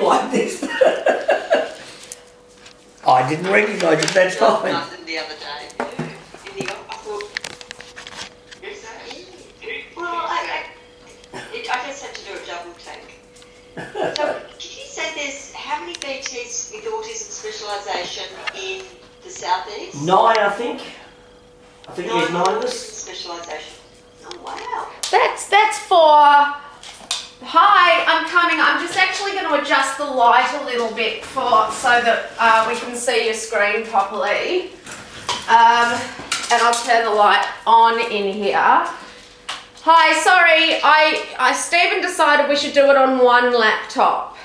like this. I didn't recognise it, that's fine. Nothing the other day. In the, I thought, Who's that? well, I just had to do a double take. So, did you say there's how many BTs with autism specialisation in the southeast? 9, I think. I think there's 9 of us. Specialisation. Oh wow. That's for. Hi, I'm coming. I'm just actually going to adjust the light a little bit so that we can see your screen properly. And I'll turn the light on in here. Hi, sorry, Stephen decided we should do it on one laptop.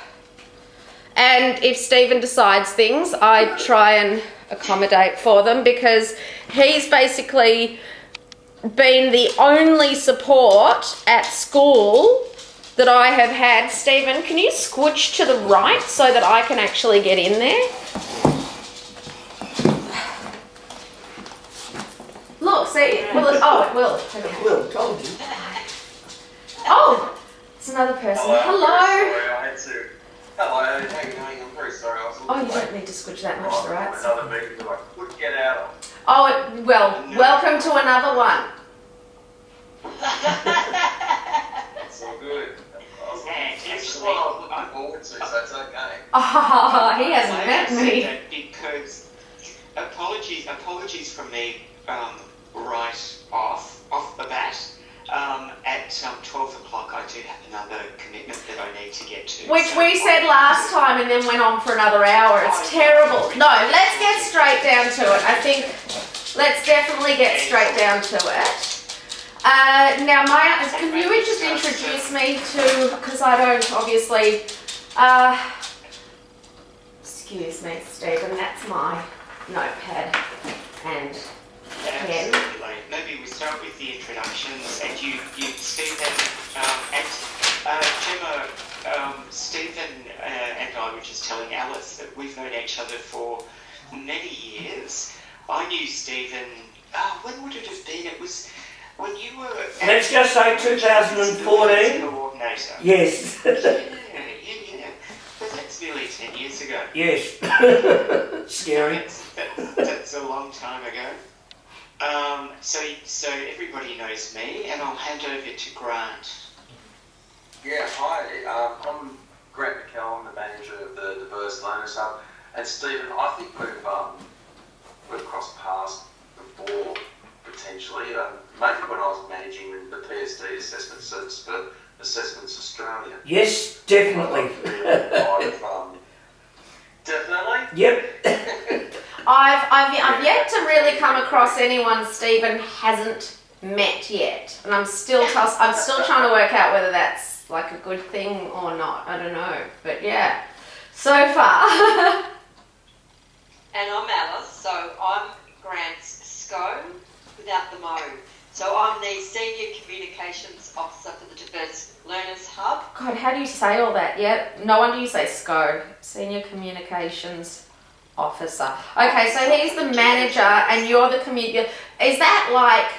And if Stephen decides things, I try and accommodate for them because he's basically been the only support at school that I have had. Stephen, can you squoosh to the right so that I can actually get in there? Look, see? Will it? Oh, it will. Okay. It will, told you. Oh, it's another person. Hello. Sorry, I had to. Hello, how are you doing? I'm very sorry. I was Oh, you don't need to squoosh that much to the right. Another meeting that I couldn't get out of. Oh, well, welcome to another one. It's all good. It's what I was looking forward to, so it's okay. Oh, he hasn't met me. Because apologies from me right off the bat. At 12 o'clock I do have another commitment that I need to get to. Which we said last time and then went on for another hour. It's terrible. No, let's get straight down to it. I think let's definitely get straight down to it. Now, Maya, can you just introduce me to, because I don't obviously, excuse me, Stephen, that's my notepad and pen. Absolutely. Maybe we start with the introductions and you Stephen, and Gemma, Stephen and I were just telling Alice that we've known each other for many years. I knew Stephen, when would it have been? It was when you were... Let's just say 2014. Coordinator. Yes. Yeah. But that's nearly 10 years ago. Yes. Scary. That's a long time ago. So everybody knows me, and I'll hand over to Grant. Yeah, hi. I'm Grant McKell. I'm the manager of the Diverse Learners Hub. And Stephen, I think we've crossed paths before, potentially. Maybe when I was managing the PSD assessment service for Assessments Australia. Yes, definitely. Definitely? Yep. I've yet to really come across anyone Stephen hasn't met yet, and I'm still trying to work out whether that's like a good thing or not. I don't know, but yeah, so far. And I'm Alice, so I'm Grant's SCO without the Mo. So I'm the Senior Communications Officer for the Diverse Learners Hub. God, how do you say all that? Yeah, no wonder you say SCO, Senior Communications Officer. Okay, so he's the manager and you're the Is that like,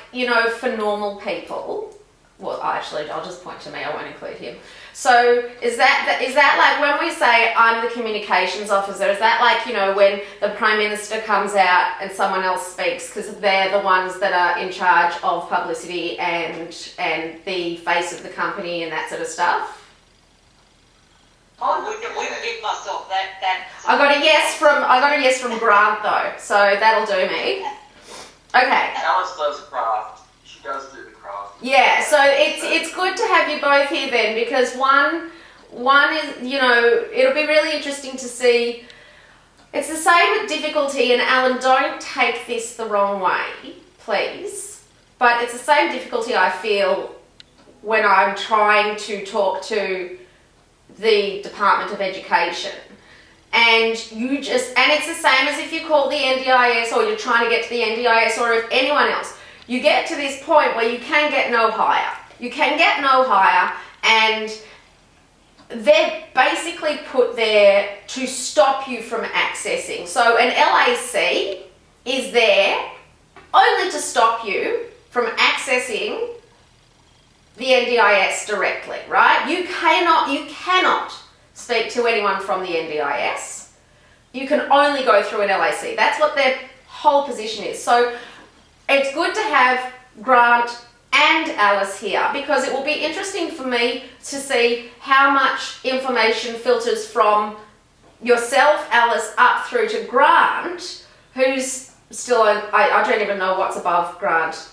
for normal people? Well, actually, I'll just point to me, I won't include him. So is that like when we say I'm the communications officer, is that like, when the Prime Minister comes out and someone else speaks because they're the ones that are in charge of publicity and the face of the company and that sort of stuff? I wouldn't give myself that. I got a yes from Grant though, so that'll do me. Okay. Alice does craft. She does do the craft. Yeah, so it's good to have you both here then, because one is, it'll be really interesting to see. It's the same with difficulty, and Alan, don't take this the wrong way, please, but it's the same difficulty I feel when I'm trying to talk to the Department of Education. And it's the same as if you call the NDIS or you're trying to get to the NDIS or if anyone else. You get to this point where you can get no higher. You can get no higher, and they're basically put there to stop you from accessing. So an LAC is there only to stop you from accessing the NDIS directly, right? You cannot speak to anyone from the NDIS. You can only go through an LAC. That's what their whole position is. So it's good to have Grant and Alice here because it will be interesting for me to see how much information filters from yourself, Alice, up through to Grant, who's still, I don't even know what's above Grant.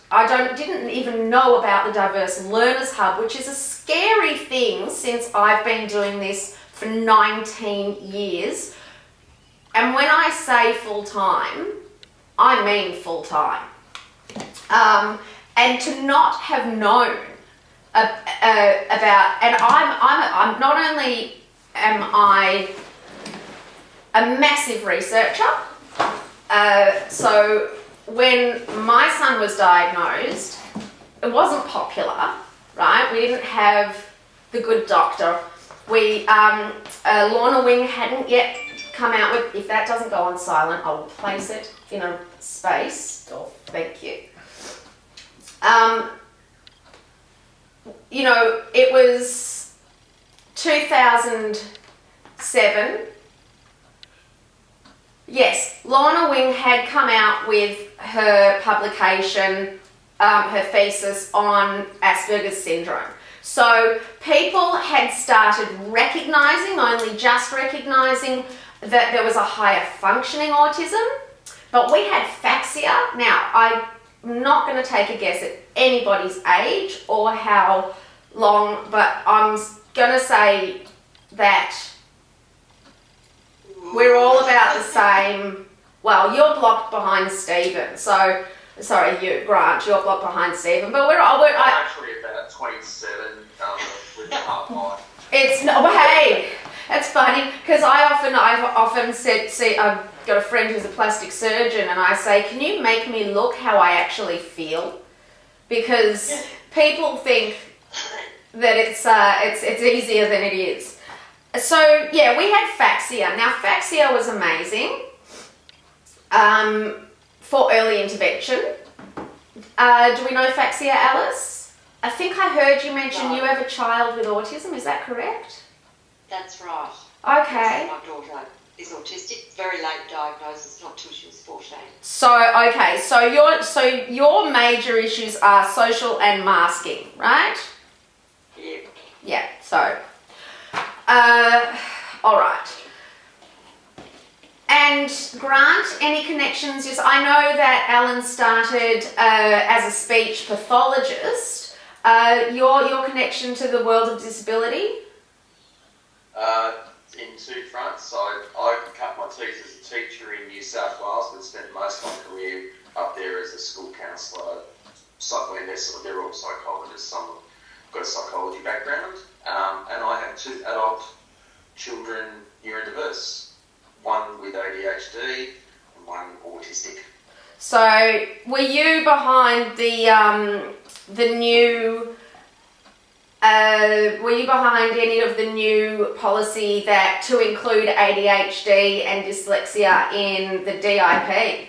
Didn't even know about the Diverse Learners Hub, which is a scary thing since I've been doing this for 19 years. And when I say full-time, I mean full-time. And to not have known about, and I'm not only am I a massive researcher, so when my son was diagnosed, it wasn't popular, right? We didn't have the good doctor. Lorna Wing hadn't yet come out with, if that doesn't go on silent, I will place it in a space. Oh, thank you. It was 2007. Yes, Lorna Wing had come out with her publication, her thesis on Asperger's syndrome. So people had started only just recognising that there was a higher functioning autism, but we had Faxia. Now, I'm not going to take a guess at anybody's age or how long, but I'm going to say that we're all about the same. Well, you're blocked behind Stephen, so sorry, Grant, you're blocked behind Stephen, but I'm actually about 27 with the half line. It's no, hey, that's funny because I've often said, see, I've got a friend who's a plastic surgeon, and I say, can you make me look how I actually feel? Because people think that it's easier than it is. So yeah, we had Faxia. Now Faxia was amazing for early intervention. Do we know Faxia, Alice? I think I heard you mention you have a child with autism. Is that correct? That's right. Okay. My daughter is autistic, very late diagnosis, not till she was 14. So your major issues are social and masking, right? Yeah. Yeah. So, all right. And Grant, any connections? Just I know that Alan started as a speech pathologist. Your connection to the world of disability? In two fronts. So I cut my teeth as a teacher in New South Wales, but spent most of my career up there as a school counsellor. They're all psychologists. Some have got a psychology background. And I have two adult children neurodiverse, one with ADHD and one autistic. So were you behind the new? Were you behind any of the new policy that to include ADHD and dyslexia in the DIP?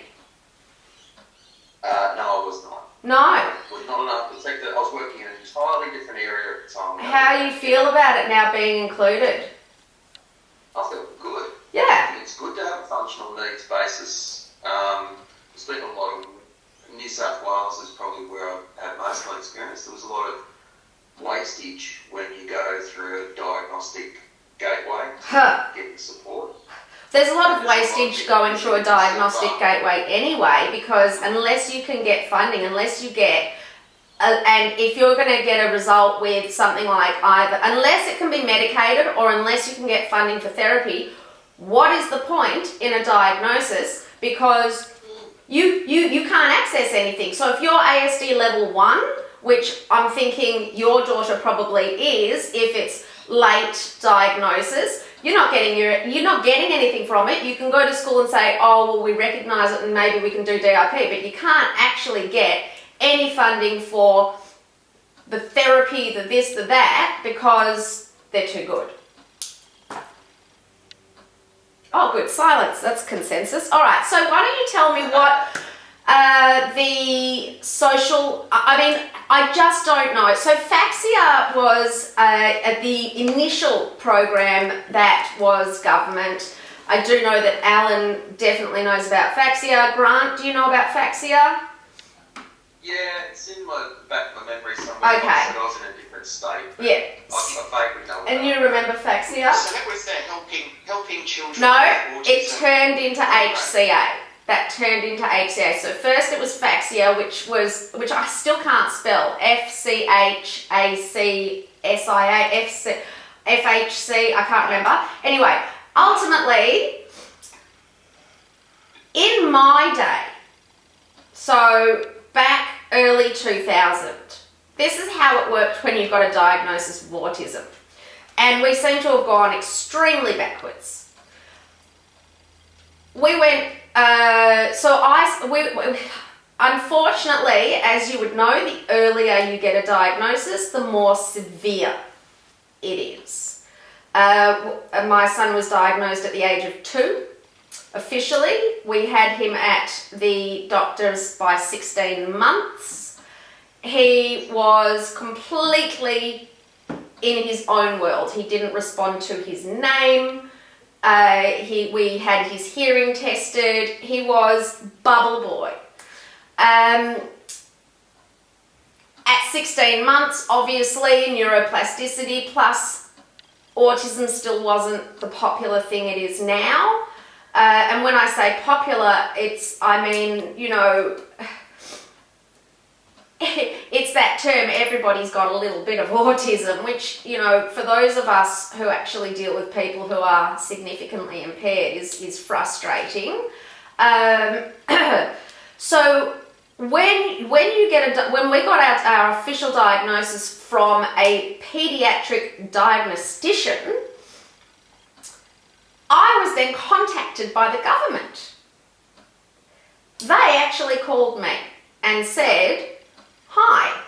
No, I was not. No. I was not enough to take that. I was working in an entirely different area at the time. How do you feel about it now being included? I feel good. Yeah. It's good to have a functional needs basis. Speaking of a lot of New South Wales is probably where I've had most of my experience. There was a lot of wastage when you go through a diagnostic gateway to get the support. There's a lot of wastage going through a diagnostic gateway anyway, because unless you can get funding, unless you get, and if you're going to get a result with something like either, unless it can be medicated or unless you can get funding for therapy, what is the point in a diagnosis? Because you can't access anything. So if you're ASD level 1, which I'm thinking your daughter probably is, if it's late diagnosis, you're not getting anything from it. You can go to school and say, oh, well, we recognise it and maybe we can do DIP, but you can't actually get any funding for the therapy, the this, the that, because they're too good. Oh, good. Silence. That's consensus. All right. So why don't you tell me The social, I mean, I just don't know. So Faxia was the initial program that was government. I do know that Alan definitely knows about Faxia. Grant, do you know about Faxia? Yeah, it's in my back of my memory somewhere. Okay. I was in a different state. But Yeah. I vaguely know. And you remember Faxia? So that was the helping children No, with it autism. turned into HCA. That turned into HCA. So first it was Faxia, which I still can't spell. FCHACSIA, FHC, I can't remember. Anyway, ultimately, in my day, so back early 2000, this is how it worked when you got a diagnosis of autism. And we seem to have gone extremely backwards. We went, unfortunately, as you would know, the earlier you get a diagnosis, the more severe it is. My son was diagnosed at the age of 2. Officially, we had him at the doctor's by 16 months. He was completely in his own world. He didn't respond to his name. We had his hearing tested. He was bubble boy. At 16 months, obviously, neuroplasticity plus autism still wasn't the popular thing it is now. And when I say popular, it's that term, everybody's got a little bit of autism, which, for those of us who actually deal with people who are significantly impaired is frustrating. So when we got our official diagnosis from a pediatric diagnostician, I was then contacted by the government. They actually called me and said, "Hi,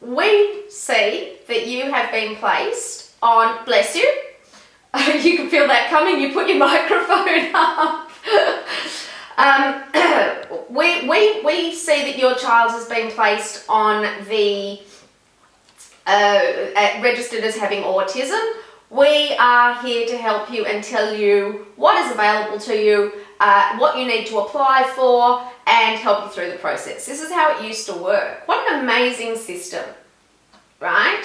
we see that you have been placed on," bless you, you can feel that coming, you put your microphone up. We see that your child has been placed on the, registered as having autism. We are here to help you and tell you what is available to you, what you need to apply for, and help you through the process. This is how it used to work. What an amazing system, right?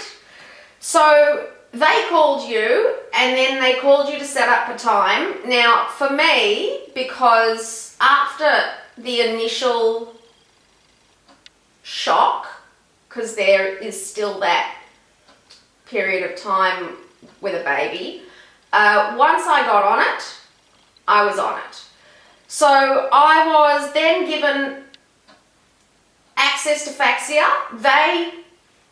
So they called you, and then they called you to set up a time. Now, for me, because after the initial shock, because there is still that period of time with a baby, once I got on it, I was on it. So I was then given access to Faxia. They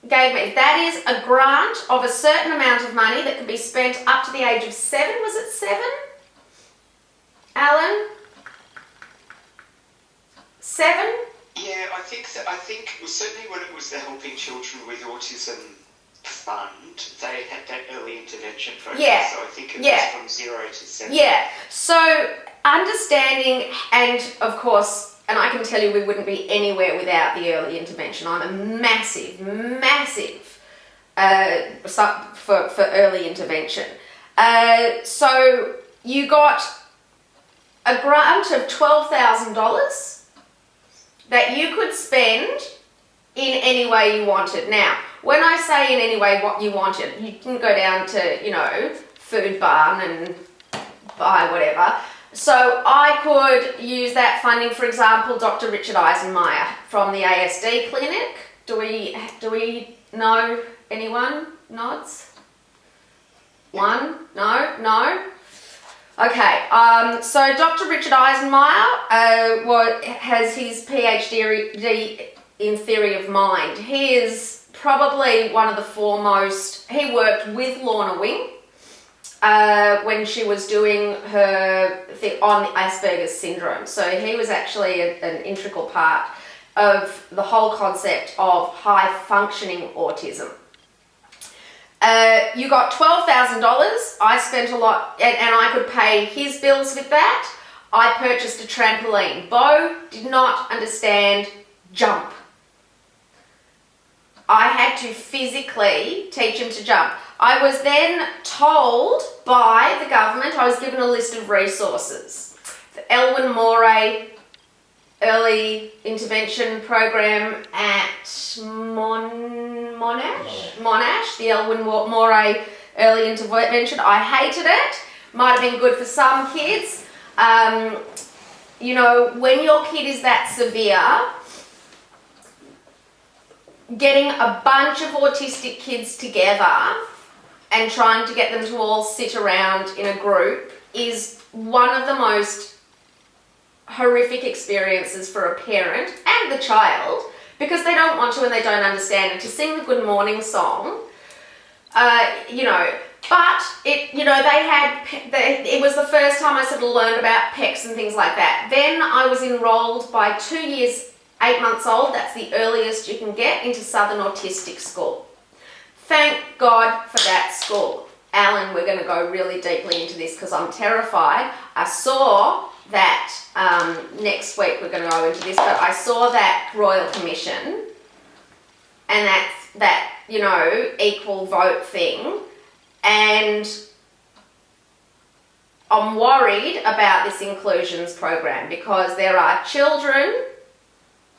gave me, that is a grant of a certain amount of money that can be spent up to the age of 7. Was it 7? Alan? 7? Yeah, I think so. I think certainly when it was the Helping Children with Autism Fund, they had that early intervention program. Yeah. So I think it Yeah. was from 0 to 7. Yeah. So understanding, and of course, and I can tell you we wouldn't be anywhere without the early intervention. I'm a massive for early intervention. So you got a grant of $12,000 that you could spend in any way you wanted. Now, when I say in any way what you wanted, you can go down to, Food Barn and buy whatever. So I could use that funding, for example, Dr. Richard Eisenmeyer from the ASD clinic. Do we know anyone? Nods? One? No? Okay, so Dr. Richard Eisenmeyer has his PhD in theory of mind. He is probably one of the foremost. He worked with Lorna Wing when she was doing her thing on Asperger's syndrome. So he was actually an integral part of the whole concept of high functioning autism. You got $12,000. I spent a lot, and I could pay his bills with that. I purchased a trampoline. Bo did not understand jump. I had to physically teach him to jump. I was then told by the government, I was given a list of resources. The Elwyn Moray Early Intervention Program at Monash, the Elwyn Moray Early Intervention. I hated it. Might have been good for some kids. You know, when your kid is that severe, getting a bunch of autistic kids together and trying to get them to all sit around in a group is one of the most horrific experiences for a parent and the child, because they don't want to and they don't understand. And to sing the good morning song, you know, but it, you know, it was the first time I sort of learned about PECs and things like that. Then I was enrolled by 2 years, 8 months old. That's the earliest you can get into Southern Autistic School. Thank God for that school. Alan, we're going to go really deeply into this because I'm terrified. I saw that, next week we're going to go into this, but I saw that Royal Commission and that, you know, equal vote thing, and I'm worried about this inclusions program because there are children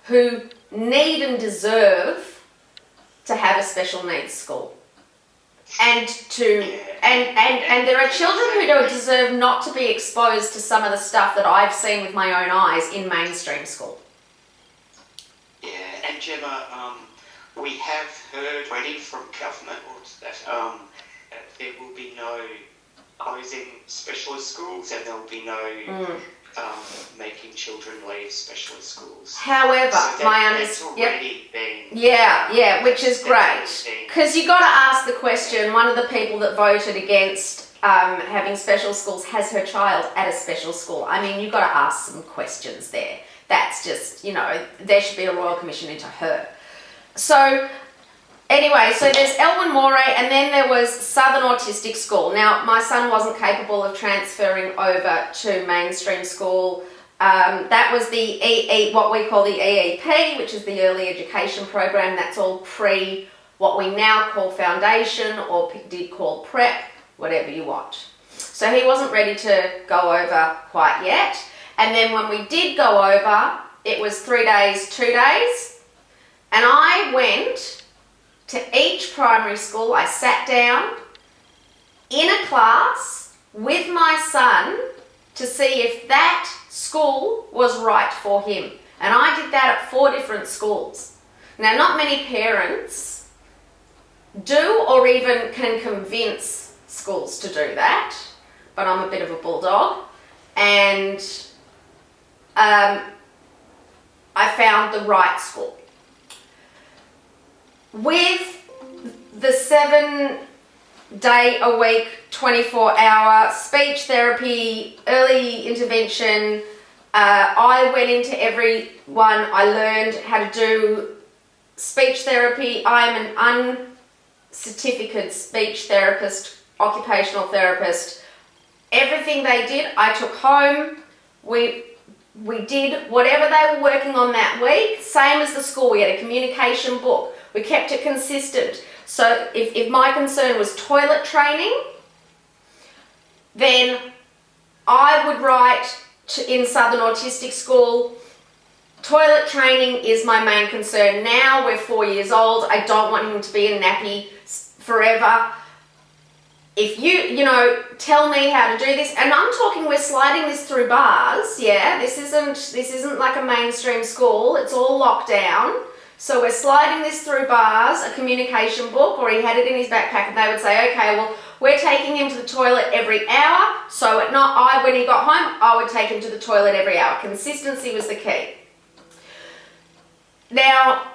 who need and deserve to have a special needs school. And there are children who don't deserve not to be exposed to some of the stuff that I've seen with my own eyes in mainstream school. Yeah, and Gemma, we have heard already from government that there will be no closing specialist schools and there will be no making children leave specialist schools. However, so that's already been, which is great, because you got to ask the question. One of the people that voted against having special schools has her child at a special school. I mean, you've got to ask some questions there. That's just, you know, there should be a Royal Commission into her. So anyway, so there's Elwyn Moray, and then there was Southern Autistic School. Now, my son wasn't capable of transferring over to mainstream school. That was the what we call the EEP, which is the Early Education Program. That's all pre what we now call foundation, or did call prep, whatever you want. So he wasn't ready to go over quite yet. And then when we did go over, it was 3 days, 2 days. And I went to each primary school. I sat down in a class with my son to see if that school was right for him. And I did that at 4 different schools. Now, not many parents do or even can convince schools to do that, but I'm a bit of a bulldog. And I found the right school. With the 7-day-a-week, 24-hour speech therapy, early intervention, I went into every one. I learned how to do speech therapy. I am an uncertificated speech therapist, occupational therapist. Everything they did, I took home. We did whatever they were working on that week, same as the school. We had a communication book. We kept it consistent. So if my concern was toilet training, then I would write in Southern Autistic School, toilet training is my main concern. Now we're 4 years old. I don't want him to be in nappy forever. If you tell me how to do this, and I'm talking, we're sliding this through bars, yeah? This isn't like a mainstream school. It's all locked down. So we're sliding this through bars, a communication book, or he had it in his backpack, and they would say, okay, well, we're taking him to the toilet every hour. So at night, when he got home, I would take him to the toilet every hour. Consistency was the key. Now,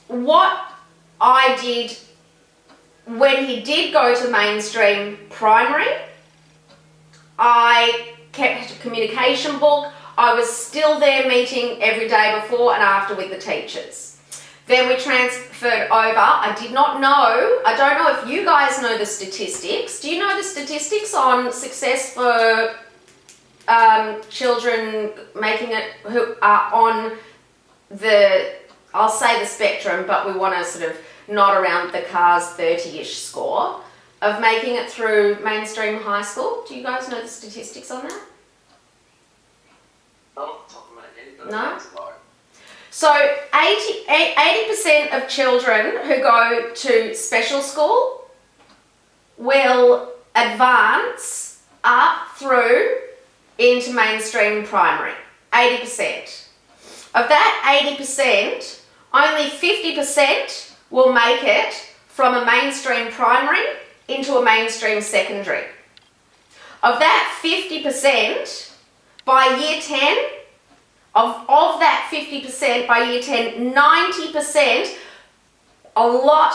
what I did when he did go to mainstream primary, I kept a communication book. I was still there meeting every day before and after with the teachers. Then we transferred over. I did not know, I don't know if you guys know the statistics. Do you know the statistics on success for children making it who are on the, I'll say the spectrum, but we want to sort of nod around the CARS 30-ish score of making it through mainstream high school. Do you guys know the statistics on that? Not off the top of my head, but No? it's low. So 80% of children who go to special school will advance up through into mainstream primary. 80%. Of that 80%, only 50% will make it from a mainstream primary into a mainstream secondary. Of that 50%, by year 10, of that 50%, by year 10, 90%, a lot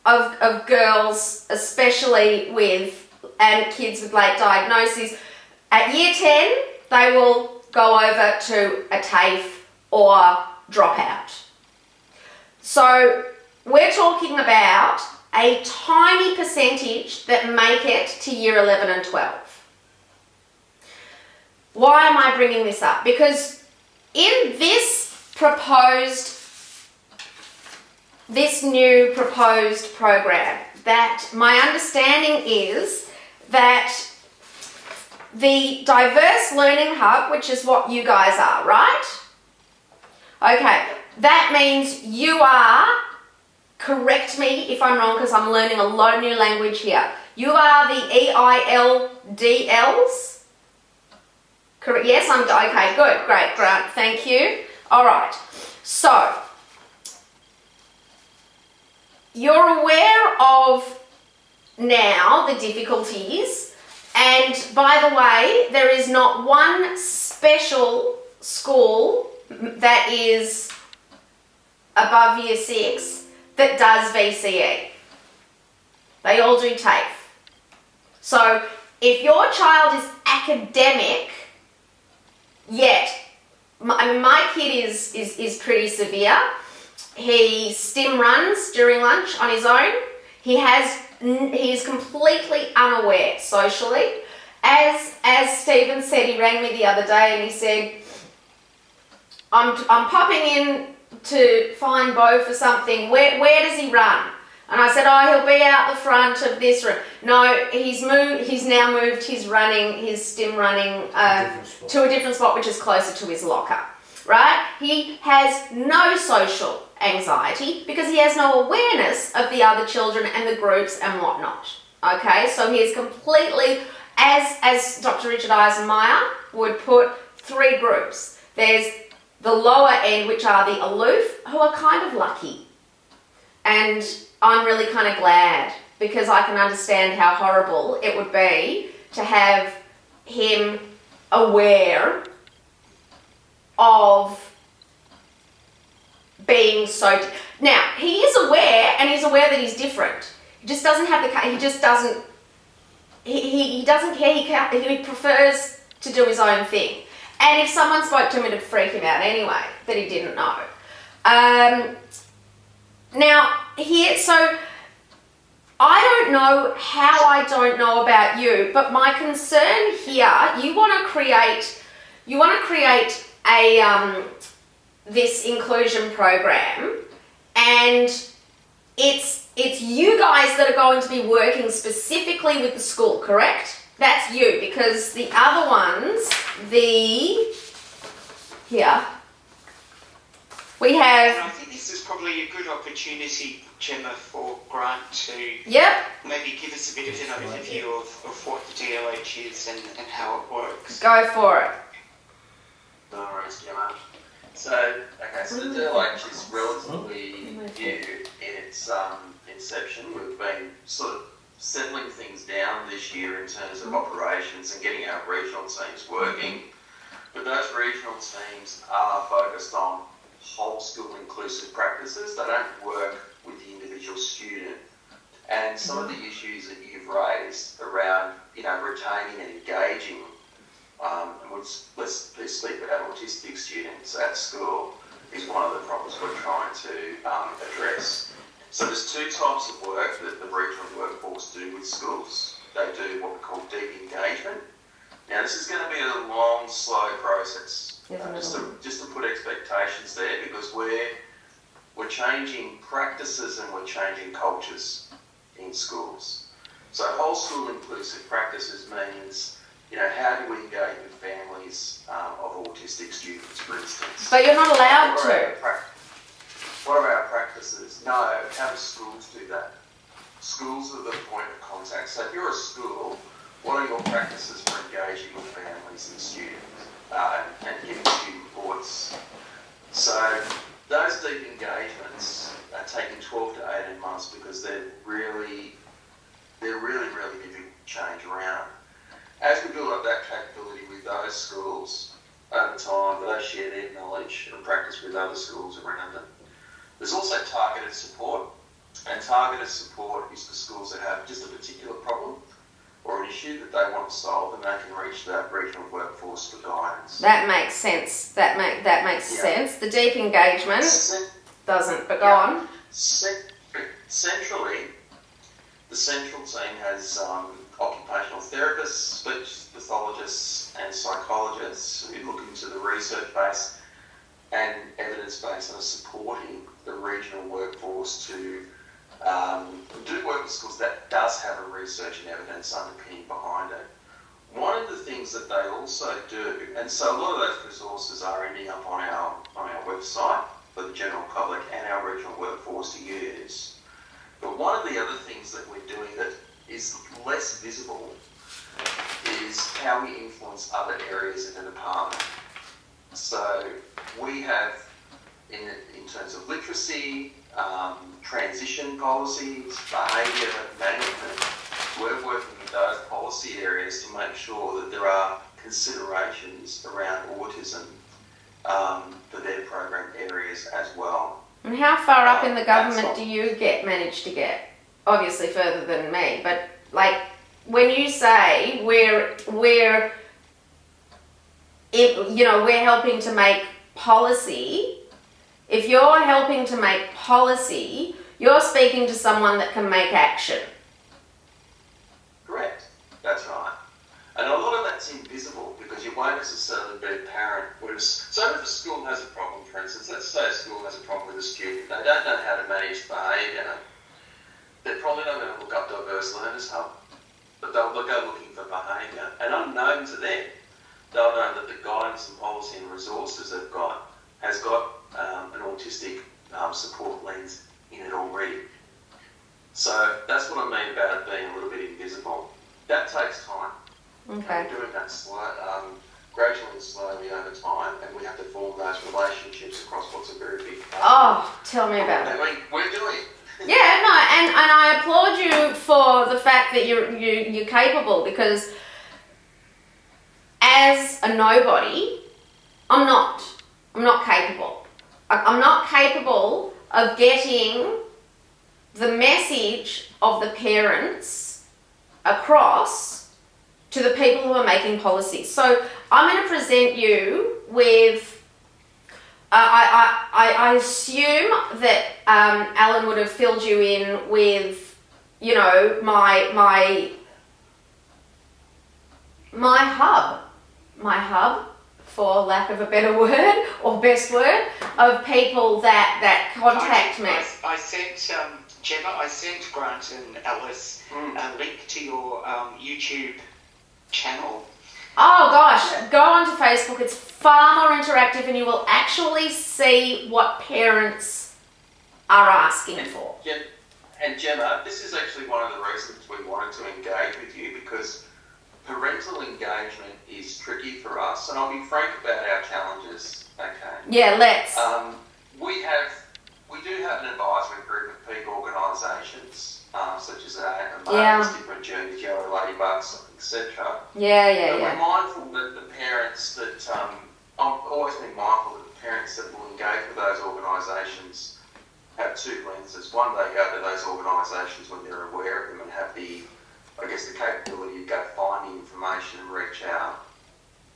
of girls, especially with, and kids with late diagnoses, at year 10, they will go over to a TAFE or drop out. So we're talking about a tiny percentage that make it to year 11 and 12. Why am I bringing this up? Because in this new proposed program, that my understanding is that the Diverse Learning Hub, which is what you guys are, right? Okay, that means you are, correct me if I'm wrong because I'm learning a lot of new language here. You are the EILDLs? Correct. Yes, I'm okay. Good. Great. Grant. Thank you. All right. So you're aware of now the difficulties, and by the way, there is not one special school that is above year 6 that does VCE. They all do TAFE. So if your child is academic, yet, my kid is pretty severe. He stim runs during lunch on his own. He's completely unaware socially. As Stephen said, he rang me the other day and he said, I'm popping in to find Bo for something. Where does he run? And I said, he'll be out the front of this room. No, he's now moved his stim running to a different spot, which is closer to his locker, right? He has no social anxiety because he has no awareness of the other children and the groups and whatnot, okay? So he is completely, as Dr. Richard Eisenmeyer would put, 3 groups. There's the lower end, which are the aloof, who are kind of lucky. And I'm really kind of glad because I can understand how horrible it would be to have him aware of being so... Now, he is aware, and he's aware that he's different. He just doesn't have the... He just doesn't... He doesn't care. He prefers to do his own thing. And if someone spoke to him, it'd freak him out anyway, that he didn't know. Now, here, so I don't know how I don't know about you, but my concern here, you want to create a this inclusion program, and it's you guys that are going to be working specifically with the school, correct? That's you, because the other ones, here, we have... And I think this is probably a good opportunity, Gemma, for Grant to maybe give us a bit of an overview of what the DLH is and how it works. Go for it. No worries, Gemma. So the DLH is relatively new in its inception. We've been sort of settling things down this year in terms of operations and getting our regional teams working. But those regional teams are focused on whole school inclusive practices. They don't work with the individual student. And some of the issues that you've raised around, retaining and engaging, let's speak about autistic students at school, is one of the problems we're trying to address. So there's 2 types of work that the regional workforce do with schools. They do what we call deep engagement, Now, this is going to be a long, slow process. Isn't it? Just to put expectations there, because we're changing practices and we're changing cultures in schools. So whole school inclusive practices means, how do we engage with families of autistic students, for instance? But you're not allowed to. What are our practices? No, how do schools do that? Schools are the point of contact. So if you're a school, what are your practices for engaging with families and students and giving student voice? So those deep engagements are taking 12 to 18 months because they're really difficult to change around. As we build up that capability with those schools over time, they share their knowledge and practice with other schools around them. There's also targeted support, and targeted support is for schools that have just a particular problem or an issue that they want to solve, and they can reach that regional workforce for guidance. That makes sense. That makes sense. The deep engagement doesn't, but go on. Centrally, the central team has occupational therapists, speech pathologists and psychologists who look into the research base and evidence base and are supporting the regional workforce to do work with schools that does have a research and evidence underpinning behind it. One of the things that they also do, and so a lot of those resources are ending up on our website for the general public and our regional workforce to use. But one of the other things that we're doing that is less visible is how we influence other areas in the department. So we have, in terms of literacy, transition policies, behaviour management, we're working with those policy areas to make sure that there are considerations around autism for their program areas as well. And how far up in the government do you manage to get? Obviously further than me, but like when you say we're helping to make policy, if you're helping to make policy, you're speaking to someone that can make action. Correct, that's right. And a lot of that's invisible because you won't necessarily be apparent. So if a school has a problem, for instance, let's say a school has a problem with a student, they don't know how to manage behaviour, they're probably not going to look up Diverse Learners Hub, but they'll go looking for behaviour. And unknown to them, they'll know that the guidance and policy and resources they've got has got an autistic support lens in it already. So that's what I mean about it being a little bit invisible. That takes time. Okay. And we're doing that gradually and slowly over time, and we have to form those relationships across what's a very big problem. Oh, tell me about it. We're doing it. Yeah, no, and I applaud you for the fact that you're capable, because as a nobody, I'm not capable. I'm not capable of getting the message of the parents across to the people who are making policies. So I'm going to present you with, I assume that Alan would have filled you in with, my hub, for lack of a better word or best word, of people that contact me. I sent Gemma, I sent Grant and Alice a link to your YouTube channel. Oh gosh, go onto Facebook. It's far more interactive, and you will actually see what parents are asking for. And Gemma, this is actually one of the reasons we wanted to engage with you, because parental engagement is tricky for us, and I'll be frank about our challenges. Okay. Yeah, let's. We do have an advisory group of peak organisations, such as Different Journeys, Yellow Ladybugs, etc. Yeah. We're mindful that the parents that I've always been mindful that the parents that will engage with those organisations have two lenses. One, they go to those organisations when they're aware of them and have the capability to go find the information and reach out.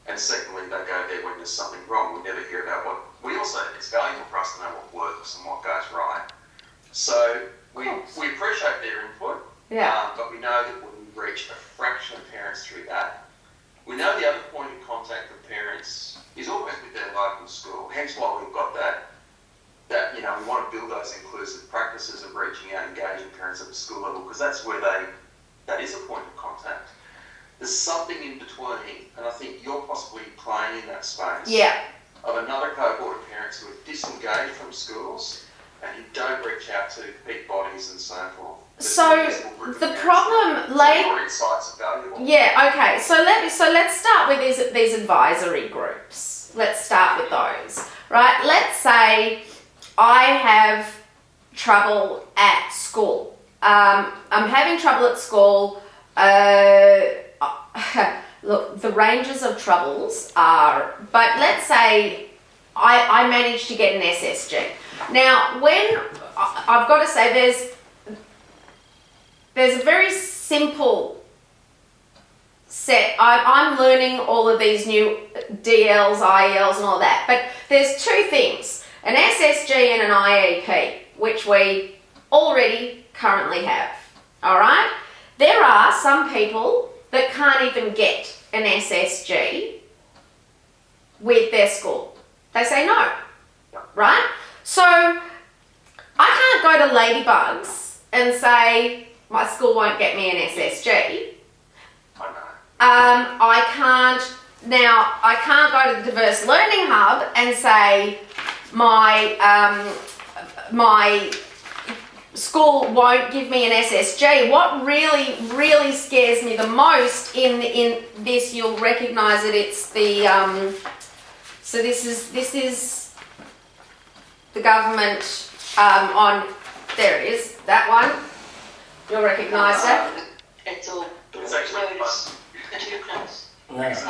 And secondly, they go there when there's something wrong. We never hear about it's valuable for us to know what works and what goes right. So we appreciate their input, but we know that when we reach a fraction of parents through that, we know the trying to build those inclusive practices of reaching out, engaging parents at the school level, because that's where that is a point of contact. There's something in between, and I think you're possibly playing in that space. Yeah. Of another cohort of parents who are disengaged from schools and who don't reach out to peak bodies and so forth. So the problem, Your insights are valuable. yeah, okay. So let's start with these advisory groups. Let's start with those, right? Let's say I have trouble at school. I'm having trouble at school. Look, the ranges of troubles are, but let's say I managed to get an SSG. Now, when I've got to say there's a very simple set. I'm learning all of these new DLs, IELs and all that, but there's two things, an SSG and an IEP, which we already currently have, all right? There are some people that can't even get an SSG with their school. They say no, right? So I can't go to Ladybugs and say my school won't get me an SSG. I can't go to the Diverse Learning Hub and say my school won't give me an SSG. What really scares me the most in this, you'll recognise it. It's the so this is the government on. There it is. That one. You'll recognise it. It's all It's actually close. Too close. No. Oh, it's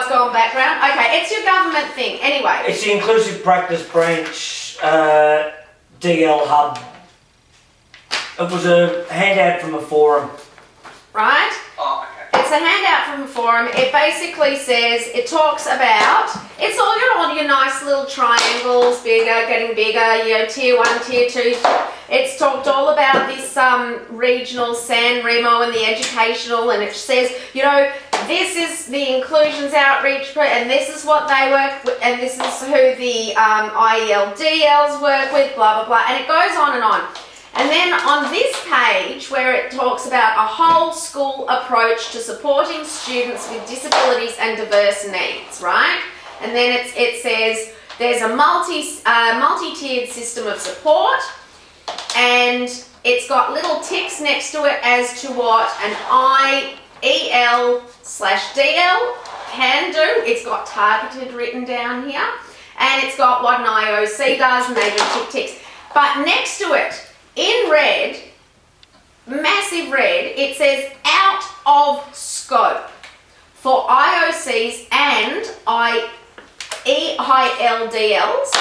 gone background. Okay, it's your government thing. Anyway. It's the Inclusive Practice Branch DL Hub. It was a handout from a forum. Right? Oh, okay. It's a handout from a forum. It basically says, it talks about, it's all your nice little triangles, bigger, getting bigger, tier 1, tier 2. It's talked all about this regional San Remo and the educational, and it says, this is the inclusions outreach, and this is what they work with, and this is who the IELDLs work with, blah, blah, blah, and it goes on and on. And then on this page, where it talks about a whole school approach to supporting students with disabilities and diverse needs, right? And then it says there's a multi-tiered system of support, and it's got little ticks next to it as to what an IEL/DL can do. It's got targeted written down here, and it's got what an IOC does, and they do ticks. But next to it, in red, massive red, it says out of scope for IOCs and EILDLs,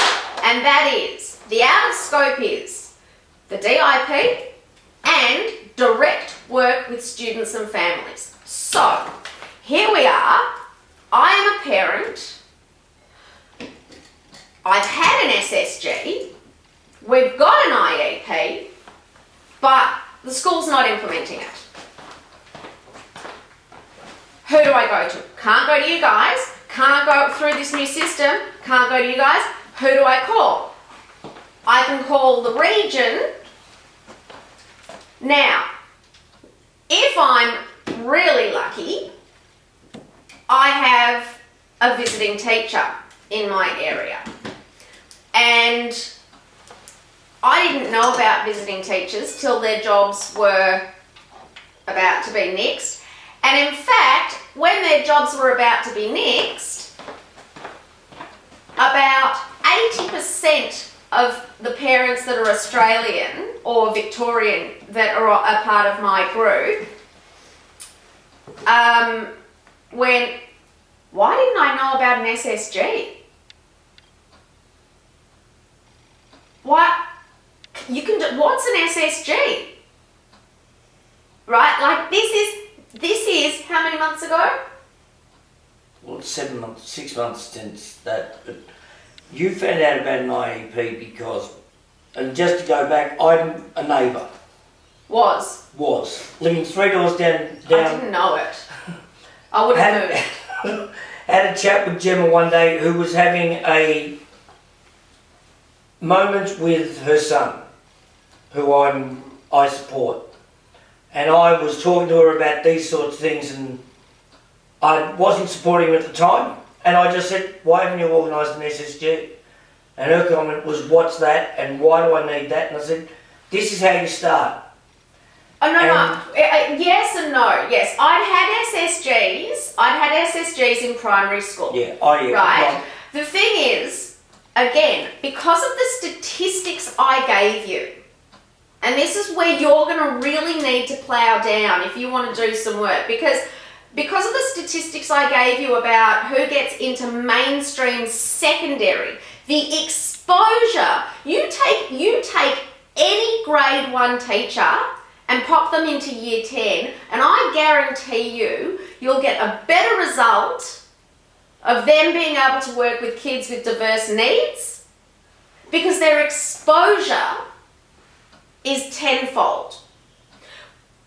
and that is, the out of scope is the DIP and direct work with students and families. So, here we are. I am a parent. I've had an SSG. We've got an IEP, but the school's not implementing it. Who do I go to? Can't go to you guys. Can't go through this new system. Can't go to you guys. Who do I call? I can call the region. Now, if I'm really lucky, I have a visiting teacher in my area. And I didn't know about visiting teachers till their jobs were about to be nixed. And in fact, when their jobs were about to be nixed, about 80% of the parents that are Australian or Victorian that are a part of my group went, why didn't I know about an SSG? What? You can do, what's an SSG? Right? Like this is how many months ago? Well, 7 months, 6 months since that. But you found out about an IEP because, and just to go back, I'm a neighbour. Was Living 3 doors down. I didn't know it. I would have moved. Had a chat with Gemma one day who was having a moments with her son, who I support, and I was talking to her about these sorts of things, and I wasn't supporting him at the time, and I just said, why haven't you organised an SSG? And her comment was, what's that, and why do I need that? And I said, this is how you start. Oh, no. Yes and no. Yes, I'd had SSGs in primary school. Yeah, Right? Right. The thing is, again, because of the statistics I gave you, and this is where you're going to really need to plough down if you want to do some work, because of the statistics I gave you about who gets into mainstream secondary, the exposure, you take any grade 1 teacher and pop them into year 10, and I guarantee you'll get a better result of them being able to work with kids with diverse needs, because their exposure is tenfold.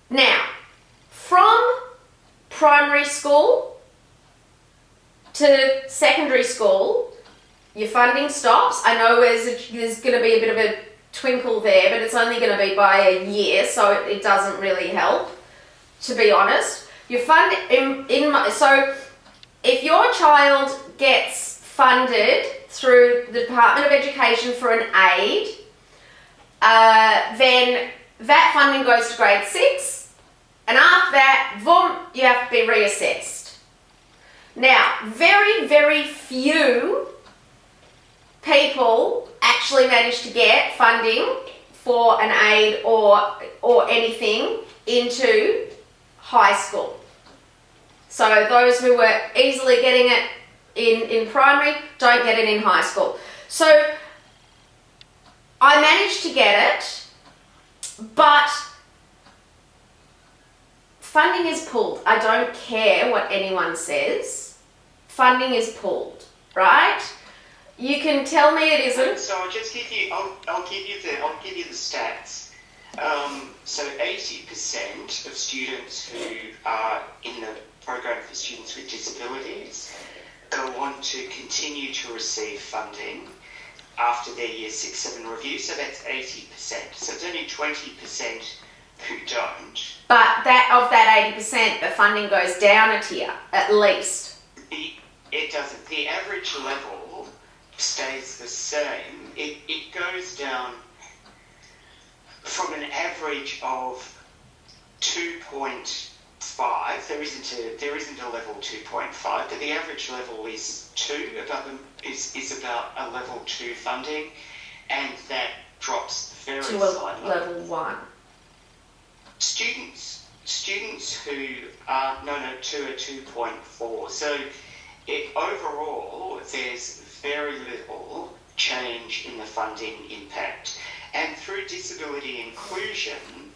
Now, from primary school to secondary school, your funding stops. I know there's going to be a bit of a twinkle there, but it's only going to be by a year, so it doesn't really help, to be honest. Your fund so if your child gets funded through the Department of Education for an aid, then that funding goes to grade 6, and after that, boom, you have to be reassessed. Now, very, very few people actually manage to get funding for an aid or anything into high school. So those who were easily getting it in primary don't get it in high school. So I managed to get it, but funding is pulled. I don't care what anyone says. Funding is pulled, right? You can tell me it isn't. So I'll just give you. I'll give you the stats. So 80% of students who are in the program for students with disabilities go on to continue to receive funding after their year 6-7 review. So that's 80%. So it's only 20% who don't. But of that 80%, the funding goes down a tier, at least. It doesn't. The average level stays the same. It goes down from an average of 2.5. There isn't a level 2.5, but the average level is 2. Is about a level 2 funding, and that drops very slightly. Level 1. Students who are to a 2.4. So overall, there's very little change in the funding impact. And through disability inclusion,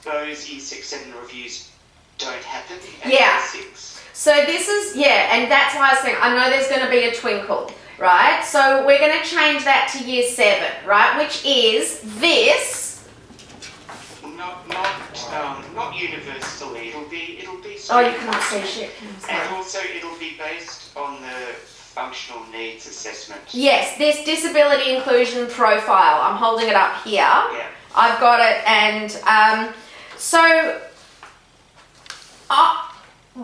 those year 6-7 reviews don't happen at year 6. So this is, and that's why I was saying, I know there's going to be a twinkle, right? So we're going to change that to year 7, right? Which is this. Not universally. It'll be. Oh, you can't say shit. And also, it'll be based on the functional needs assessment. Yes, this disability inclusion profile. I'm holding it up here. Yeah. I've got it, and so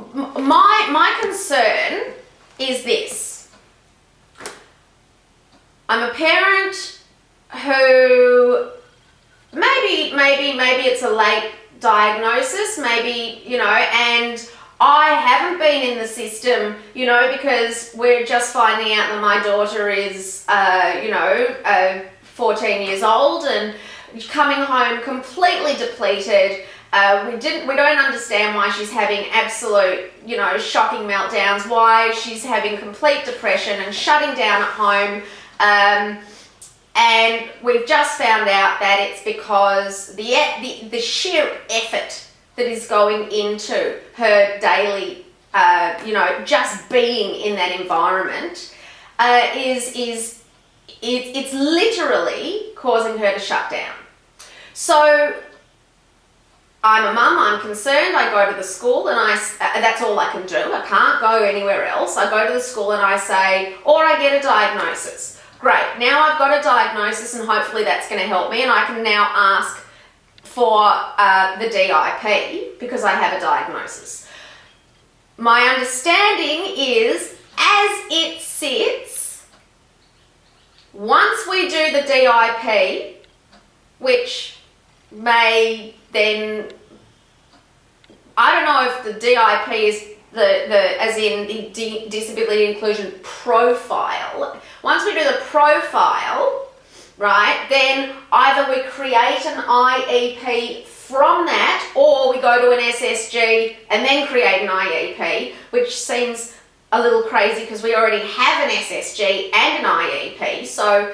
my concern is this. I'm a parent who maybe it's a late diagnosis, maybe, and I haven't been in the system, because we're just finding out that my daughter is, 14 years old and coming home completely depleted. We don't understand why she's having absolute, shocking meltdowns, why she's having complete depression and shutting down at home. And we've just found out that it's because the sheer effort that is going into her daily, just being in that environment, it's literally causing her to shut down. So I'm a mum, I'm concerned, I go to the school and that's all I can do. I can't go anywhere else. I go to the school and I say, or I get a diagnosis. Great. Now I've got a diagnosis and hopefully that's going to help me, and I can now ask for the DIP because I have a diagnosis. My understanding is, as it sits, once we do the DIP, which may then, I don't know if the DIP is the as in the disability inclusion profile. Once we do the profile, right, then either we create an IEP from that, or we go to an SSG and then create an IEP, which seems a little crazy because we already have an SSG and an IEP, so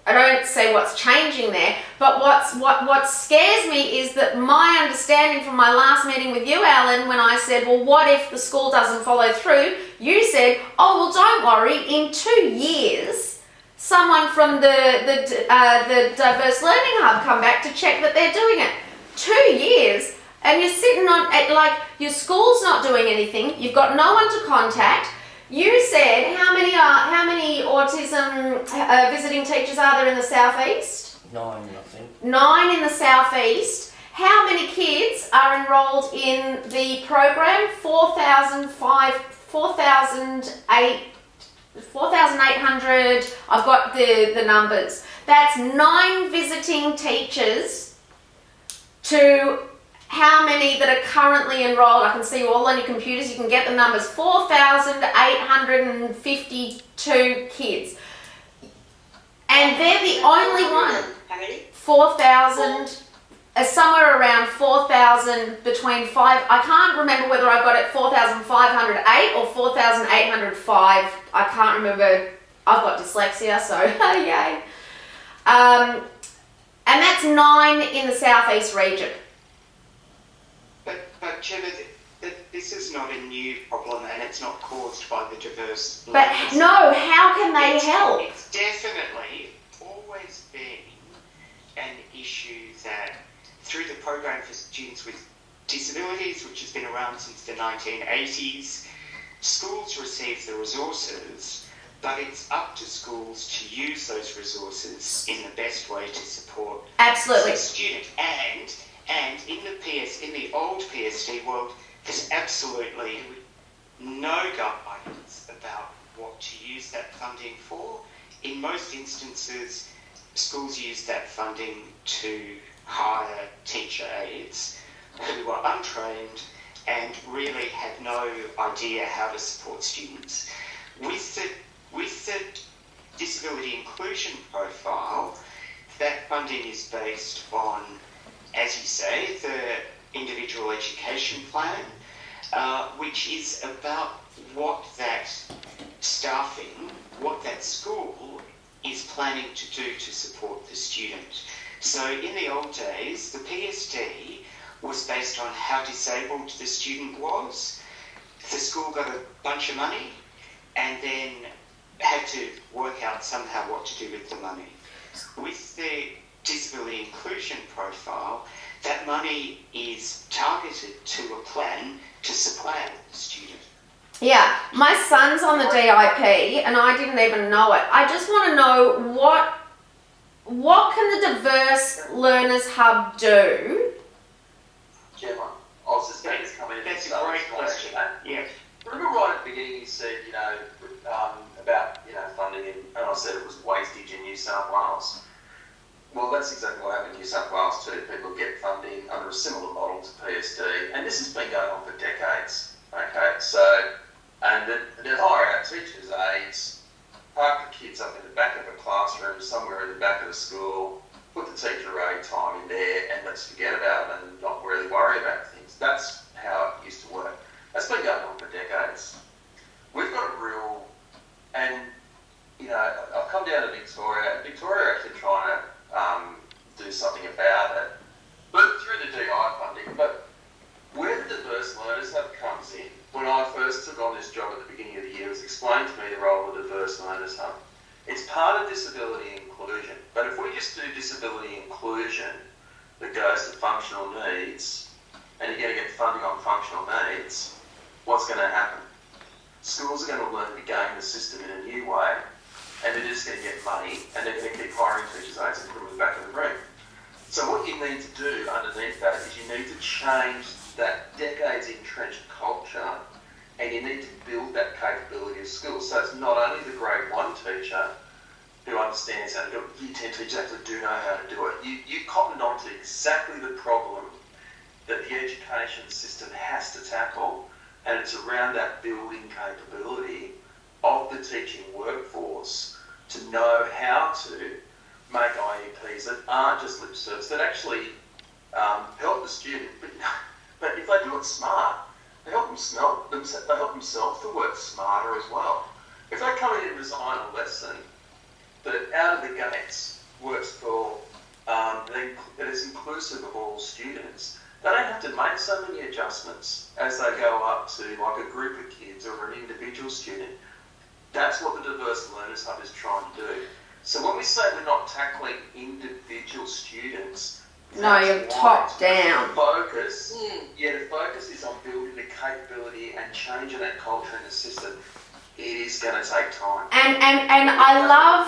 I don't see what's changing there. But what scares me is that my understanding from my last meeting with you, Alan, when I said, well, what if the school doesn't follow through? You said, oh, well, don't worry, in 2 years, someone from the Diverse Learning Hub come back to check that they're doing it. 2 years, and you're sitting on, like, your school's not doing anything, you've got no one to contact. You said, how many autism visiting teachers are there in the southeast? 9, I think. 9 in the southeast. How many kids are enrolled in the program? 4,800. I've got the numbers. That's 9 visiting teachers to how many that are currently enrolled. I can see you all on your computers. You can get the numbers. 4,852 kids. And they're the only one. How many? 4,000, somewhere around 4,000 between 5. I can't remember whether I got it 4,508 or 4,805. I can't remember. I've got dyslexia, so yay. And that's 9 in the southeast region. But Gemma, this is not a new problem, and it's not caused by the diverse. But no, how can they help? It's definitely always been an issue that through the program for students with disabilities, which has been around since the 1980s, schools receive the resources, but it's up to schools to use those resources in the best way to support Absolutely. the student. And in the old PSD world, there's absolutely no guidance about what to use that funding for. In most instances, schools use that funding to hire teacher aides who are untrained and really have no idea how to support students. With the disability inclusion profile, that funding is based on, as you say, the individual education plan, which is about what that staffing, what that school is planning to do to support the student. So in the old days, the PSD was based on how disabled the student was. The school got a bunch of money and then had to work out somehow what to do with the money. With the disability inclusion profile, that money is targeted to a plan to support the student. Yeah, my son's on the DIP and I didn't even know it. I just want to know what can the Diverse Learners Hub do? Gemma, I was just going to come in. That's a great question. Yeah. Remember right at the beginning you said, about, funding and I said it was wastage in New South Wales. Well, that's exactly what happened in New South Wales too. People get funding under a similar model to PSD, and this has been going on for decades. Okay, so, and they hire out teachers' aides, park the kids up in the back of a classroom somewhere in the back of the school, put the teacher aide time in there, and let's forget about it and not really worry about things. That's how it used to work. That's been going on for decades. We've got a real, and I've come down to Victoria. Victoria are actually trying to do something about it, but through the DI funding. But where the Diverse Learners Hub comes in, when I first took on this job at the beginning of the year, it was explained to me the role of the Diverse Learners Hub. It's part of disability inclusion, but if we just do disability inclusion that goes to functional needs, and you're going to get funding on functional needs, what's going to happen? Schools are going to learn to game the system in a new way, and they're just going to get money, and they're going to keep hiring teachers' aides and put them back in the room. So what you need to do underneath that is you need to change that decades entrenched culture, and you need to build that capability of skills. So it's not only the grade 1 teacher who understands how to do it, year 10 teachers actually do know how to do it. You cottoned on to exactly the problem that the education system has to tackle, and it's around that building capability of the teaching workforce to know how to make IEPs that aren't just lip service, that actually help the student, but if they do it smart, they help themselves to work smarter as well. If they come in and design a lesson that out of the gates works for, that is inclusive of all students, they don't have to make so many adjustments as they go up to like a group of kids or an individual student. That's what the Diverse Learners Hub is trying to do. So when we say we're not tackling individual students, No, you're top down. The focus is on building the capability and changing that culture in the system. It is going to take time. And I love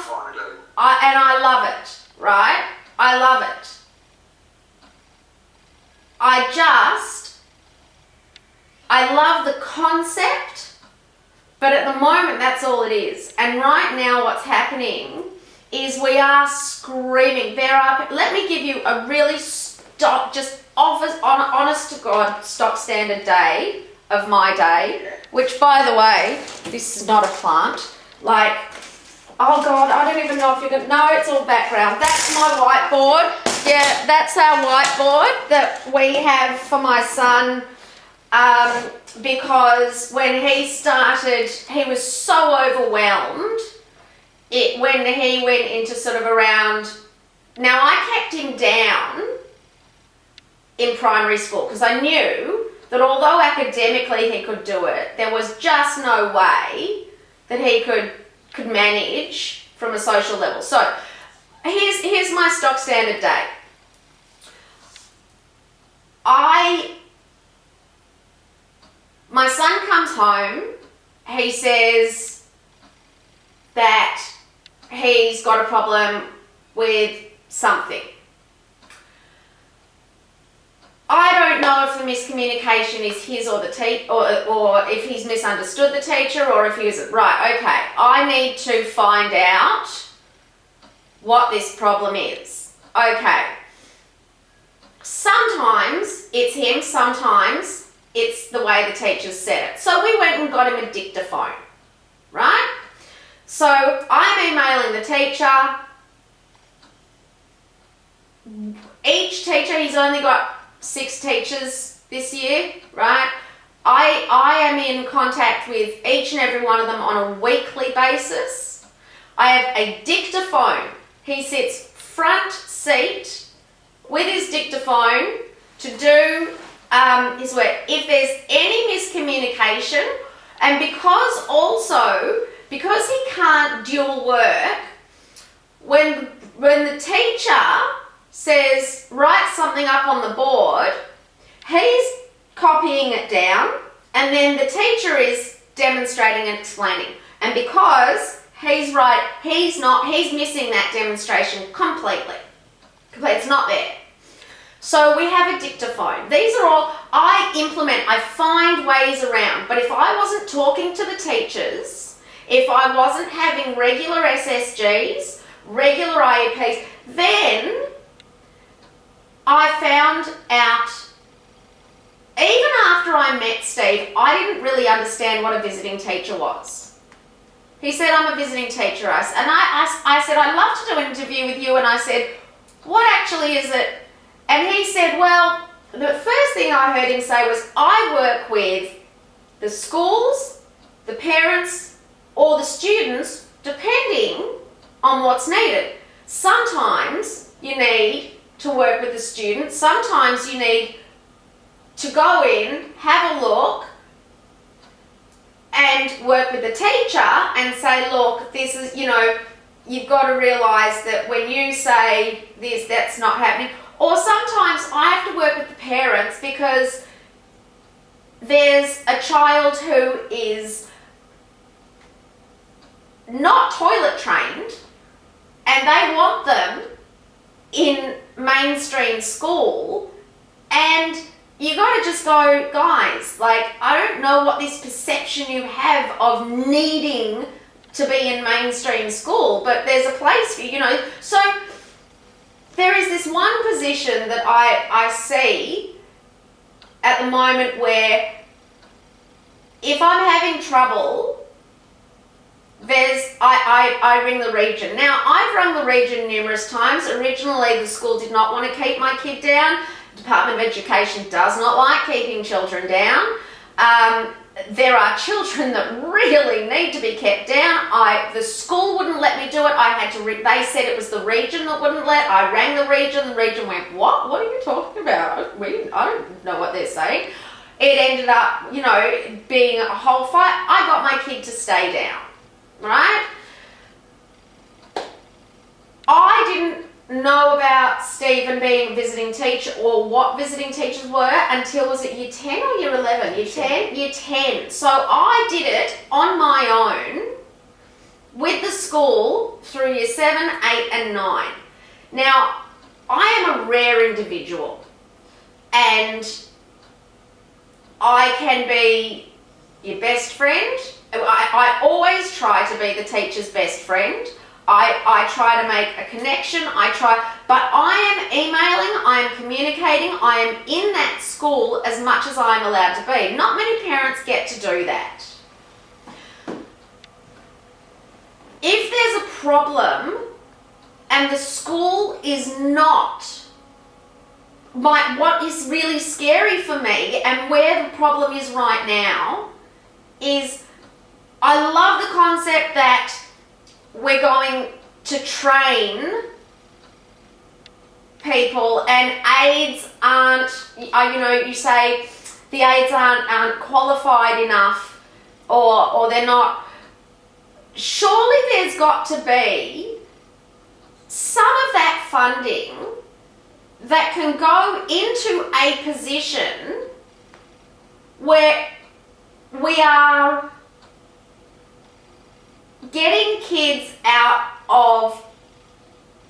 it, right? I love it. I love the concept, but at the moment that's all it is. And right now what's happening is we are screaming. Let me give you a really honest to God stock standard day of my day, which by the way, this is not a plant. Like, oh God, I don't even know if you're going to, no, it's all background. That's my whiteboard. Yeah, that's our whiteboard that we have for my son, because when he started, he was so overwhelmed. When he went into sort of around, now I kept him down in primary school because I knew that although academically he could do it, there was just no way that he could manage from a social level. So here's my stock standard day. My son comes home, he says that he's got a problem with something. I don't know if the miscommunication is his or the teacher, or if he's misunderstood the teacher, or if he's right. Okay, I need to find out what this problem is. Okay. Sometimes it's him, sometimes it's the way the teacher said it. So we went and got him a dictaphone, right? So I'm emailing the teacher. Each teacher, he's only got 6 teachers this year, right? I am in contact with each and every one of them on a weekly basis. I have a dictaphone. He sits front seat with his dictaphone to do his work. If there's any miscommunication, and because he can't dual work, when the teacher says write something up on the board, he's copying it down, and then the teacher is demonstrating and explaining. And because he's missing that demonstration completely. It's not there. So we have a dictaphone. These are all I find ways around. But if I wasn't talking to the teachers, if I wasn't having regular SSGs, regular IEPs, then I found out, even after I met Steve, I didn't really understand what a visiting teacher was. He said, I'm a visiting teacher. I said, I'd love to do an interview with you. And I said, what actually is it? And he said, well, the first thing I heard him say was, I work with the schools, the parents, or the students, depending on what's needed. Sometimes you need to work with the students. Sometimes you need to go in, have a look, and work with the teacher and say, look, this is, you've got to realise that when you say this, that's not happening. Or sometimes I have to work with the parents because there's a child who is not toilet trained, and they want them in mainstream school, and you got to just go, guys, like, I don't know what this perception you have of needing to be in mainstream school, but there's a place for you, So there is this one position that I see at the moment where if I'm having trouble, I ring the region. Now, I've rung the region numerous times. Originally, the school did not want to keep my kid down. Department of Education does not like keeping children down. There are children that really need to be kept down. The school wouldn't let me do it. I had to. They said it was the region that wouldn't let. I rang the region. The region went, "What? What are you talking about? I don't know what they're saying." It ended up, being a whole fight. I got my kid to stay down, right? I didn't know about Stephen being a visiting teacher or what visiting teachers were until, was it year 10 or year 11? Year 10? Year 10. So I did it on my own with the school through year 7, 8 and 9. Now, I am a rare individual and I can be your best friend. I always try to be the teacher's best friend. I try to make a connection, but I am emailing, I am communicating, I am in that school as much as I'm allowed to be. Not many parents get to do that. If there's a problem and the school is not, what is really scary for me and where the problem is right now is I love the concept that we're going to train people and aides aren't, you say the aides aren't qualified enough or they're not. Surely there's got to be some of that funding that can go into a position where we are getting kids out of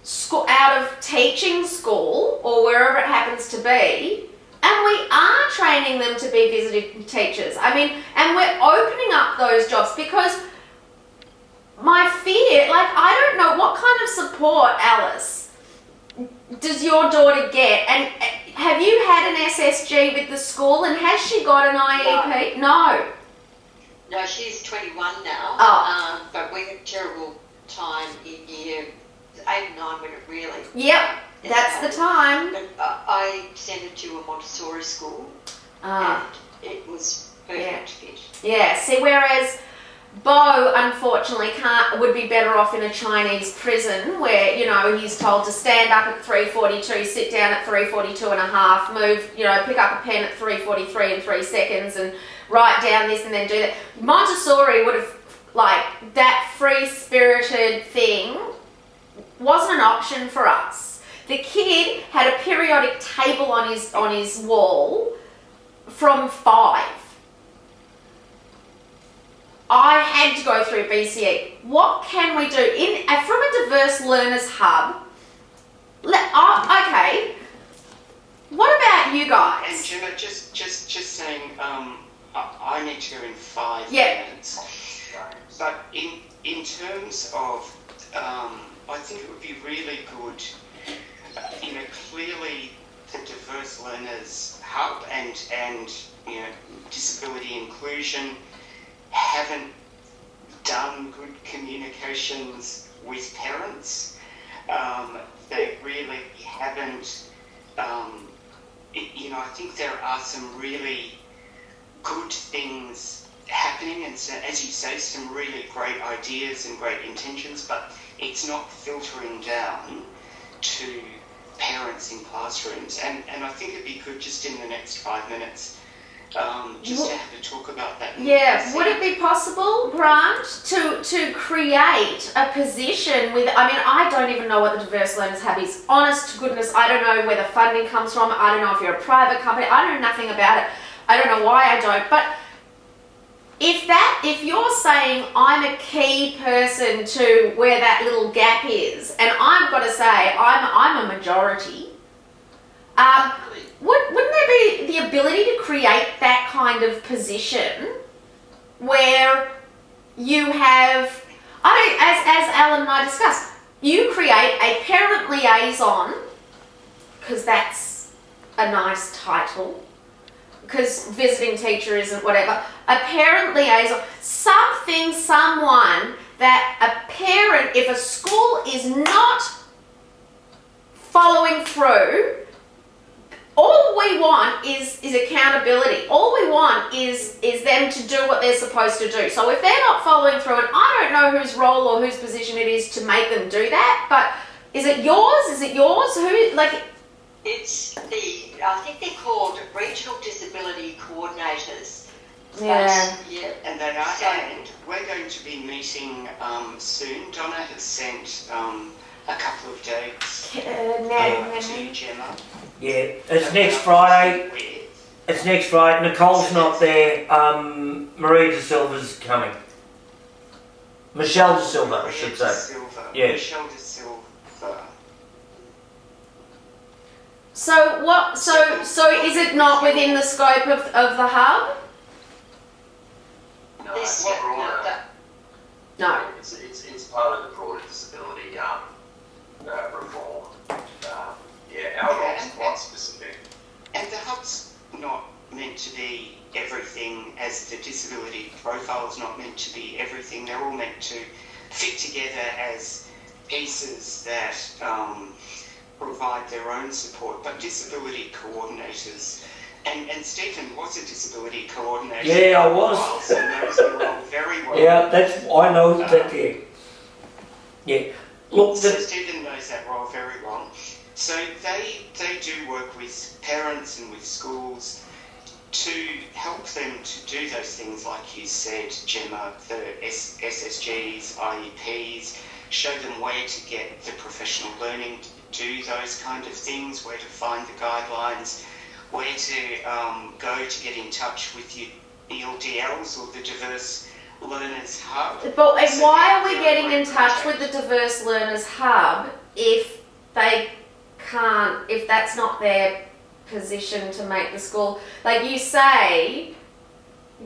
school, out of teaching school or wherever it happens to be, and we are training them to be visiting teachers. And we're opening up those jobs because my fear, I don't know what kind of support, Alice, does your daughter get? And have you had an SSG with the school and has she got an IEP? No. No, she's 21 now. Oh. But we had a terrible time in year 8 and 9 when it really... Yep, that's the time. But I sent her to a Montessori school and it was perfect fit. Yeah, see, whereas Bo, unfortunately, would be better off in a Chinese prison where, he's told to stand up at 3:42, sit down at 3:42 and a half, move, pick up a pen at 3:43 in 3 seconds and write down this and then do that. Montessori would have, that free-spirited thing wasn't an option for us. The kid had a periodic table on his wall from 5. I had to go through BCE. What can we do from a diverse learners hub? Okay. What about you guys? And Gemma, just saying, I need to go in 5 Yeah. minutes. But in terms of, I think it would be really good, clearly the Diverse Learners Hub and disability inclusion haven't done good communications with parents. They really haven't, I think there are some really good things happening and, so, as you say, some really great ideas and great intentions, but it's not filtering down to parents in classrooms. And I think it'd be good just in the next 5 minutes just to have a talk about that. Yeah, would it be possible, Grant, to create a position with, I don't even know what the Diverse Learners Hub is. Honest to goodness, I don't know where the funding comes from. I don't know if you're a private company. I know nothing about it. I don't know why I don't. But if you're saying I'm a key person to where that little gap is, and I've got to say I'm a majority, wouldn't there be the ability to create that kind of position where you have, as Alan and I discussed, you create a parent liaison, because that's a nice title, because visiting teacher isn't whatever, a parent liaison, someone that a parent, if a school is not following through, all we want is accountability. All we want is them to do what they're supposed to do. So if they're not following through, and I don't know whose role or whose position it is to make them do that, but is it yours? Is it yours? Who, like... It's I think they're called regional disability coordinators. Yeah. Yeah. And they are, So- and we're going to be meeting soon. Donna has sent a couple of dates to Gemma. Yeah, it's next Friday. It's next Friday. Nicole's not there. Marie De Silva's coming. Michelle De Silva, I should say. Yeah. Michelle De Silva. So what? So is it not within the scope of the hub? No, This- it's broader. No. It's part of the broader disability reform. Yeah, our role's quite specific. And the hub's not meant to be everything, as the disability profile is not meant to be everything. They're all meant to fit together as pieces that provide their own support. But disability coordinators, and Stephen was a disability coordinator. Yeah, I was. So knows the role very well. Yeah, I know that. Yeah. Yeah. Look, So Stephen knows that role very well. So they do work with parents and with schools to help them to do those things, like you said, Gemma, the SSGs, IEPs, show them where to get the professional learning to do those kind of things, where to find the guidelines, where to go to get in touch with your ELDLs or the Diverse Learners Hub. But So why are we they're getting in great touch with projects. the Diverse Learners Hub if they can't, if that's not their position to make the school? Like you say,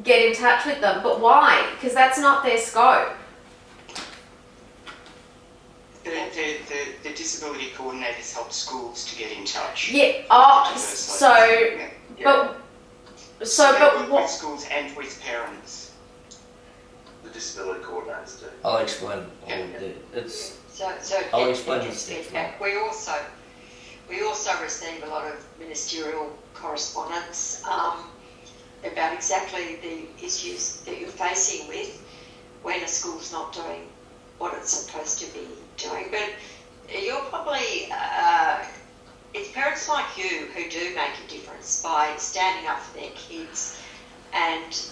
get in touch with them, but why? Because that's not their scope. The disability coordinators help schools to get in touch. Yeah. with Oh, diverse so learners. but They but work with what? schools and with parents. The disability coordinators do. I'll explain. It's So I'll it explain gets this feedback. We also receive a lot of ministerial correspondence about exactly the issues that you're facing with when a school's not doing what it's supposed to be doing. But you're probably it's parents like you who do make a difference by standing up for their kids and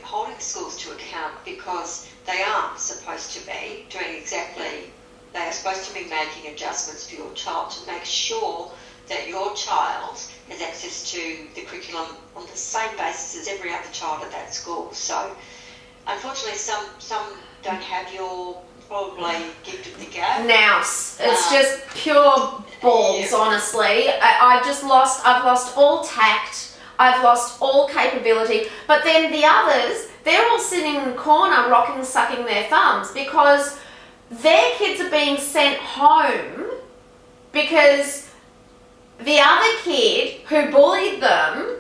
holding schools to account, because they aren't supposed to be doing exactly. They are supposed to be making adjustments for your child to make sure that your child has access to the curriculum on the same basis as every other child at that school. So, unfortunately, some don't have your probably gift of the gab. Nous. It's just pure balls, honestly. I've lost all tact. I've lost all capability. But then the others, they're all sitting in the corner rocking, sucking their thumbs, because their kids are being sent home because the other kid who bullied them,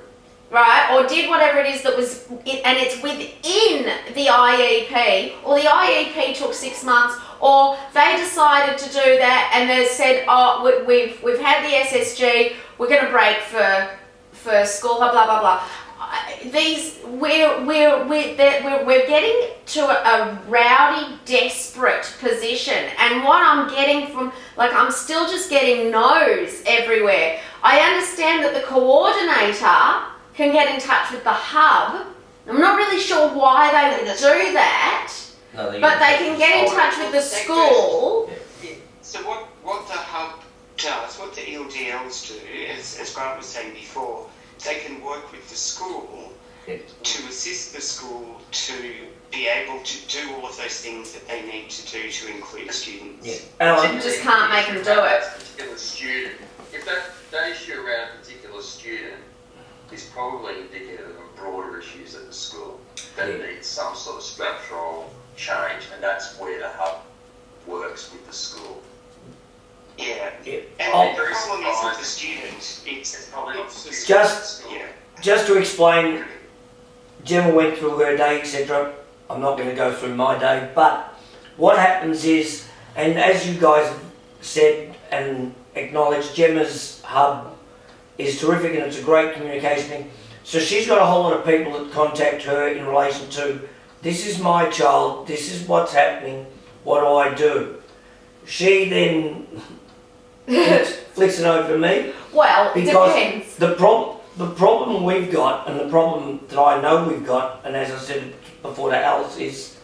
right, or did whatever it is that was, and it's within the IEP, or the IEP took 6 months, or they decided to do that and they said, oh, we've had the SSG, we're going to break for school, blah blah blah blah. We're getting to a rowdy, desperate position, and what I'm getting from, like, I'm still just getting no's everywhere. I understand that the coordinator can get in touch with the hub. I'm not really sure why they would do that, but they can get in touch with the school. So what the hub does, what the ELDLs do, as Grant was saying before, they can work with the school to assist the school to be able to do all of those things that they need to do to include students. Yeah. Alan, You just can't make them do it. Particular student, if that issue around a particular student is probably indicative of broader issues at the school that needs some sort of structural change, and that's where the hub works with the school. Yeah. Yeah. And the problem isn't the student, it's probably not the Just- school. Yeah. just to explain, Gemma went through her day, etc. I'm not going to go through my day, but what happens is, and as you guys have said and acknowledged, Gemma's hub is terrific and it's a great communication thing. So she's got a whole lot of people that contact her in relation to, this is my child, this is what's happening, what do I do? She then flicks it over to me. Well, it Because depends. the problem we've got, and the problem that I know we've got, and as I said before to Alice, is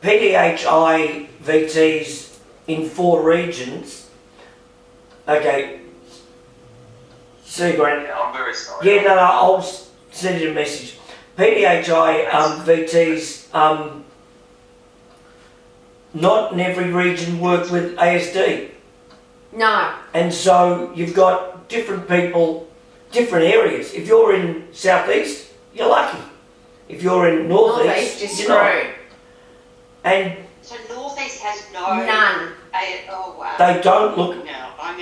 PDHI VTs in 4 regions. Okay. See, Grant. Yeah, I'm very sorry. Yeah, no, I'll send you a message. PDHI VTs, not in every region work with ASD. No. And so you've got different people, different areas. If you're in Southeast, you're lucky. If you're in Northeast, is you're not. screwed. So Northeast has None. Oh wow. They don't look. Now, I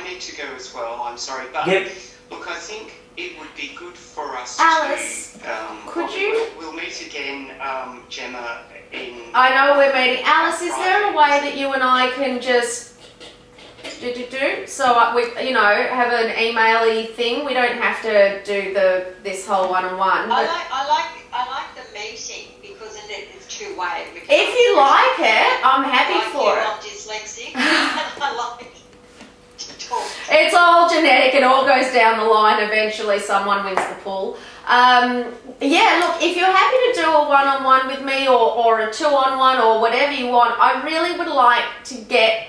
need to go as well, I'm sorry, but Yep. look, I think it would be good for us Alice, to... could you- We'll meet again, Gemma, in... I know we're meeting. Alice, is there a way that you and I can just do? So we, have an email-y thing. We don't have to do this whole one-on-one. I But like the meeting because it's two-way. if you like it, I'm happy for it. I'm dyslexic. I like to talk. It's all genetic. It all goes down the line. Eventually, someone wins the pool. Yeah, look, if you're happy to do a one-on-one with me or a 2-on-1 or whatever you want, I really would like to get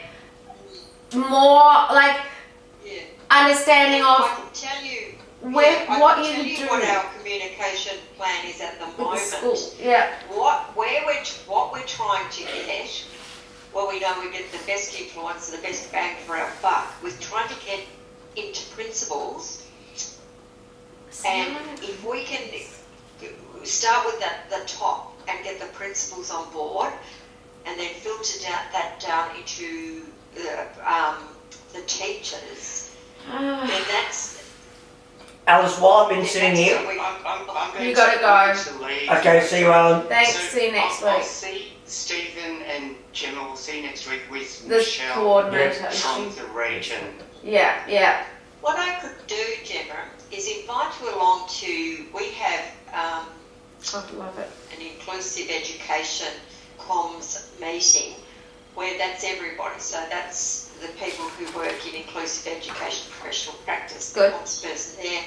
more understanding I of can tell you what you do what our communication plan is at the with the moment. school. Yeah. What we're trying to get, well, we know we get the best influence and the best bang for our buck. We're trying to get into principles, and if we can start with the top and get the principals on board, and then filter that down into the teachers, then that's. Alice, while I've been sitting here. I'm going You gotta to leave. Okay, see you, Alan. Thanks. So See you next I'll week. see Stephen and Gemma will see you next week with The Michelle coordinator. from the region. Yeah, yeah. What I could do, Gemma, is invite you along to. We have I love it. an inclusive education comms meeting where that's everybody. So that's the people who work in inclusive education professional practice, the Good. comms person there,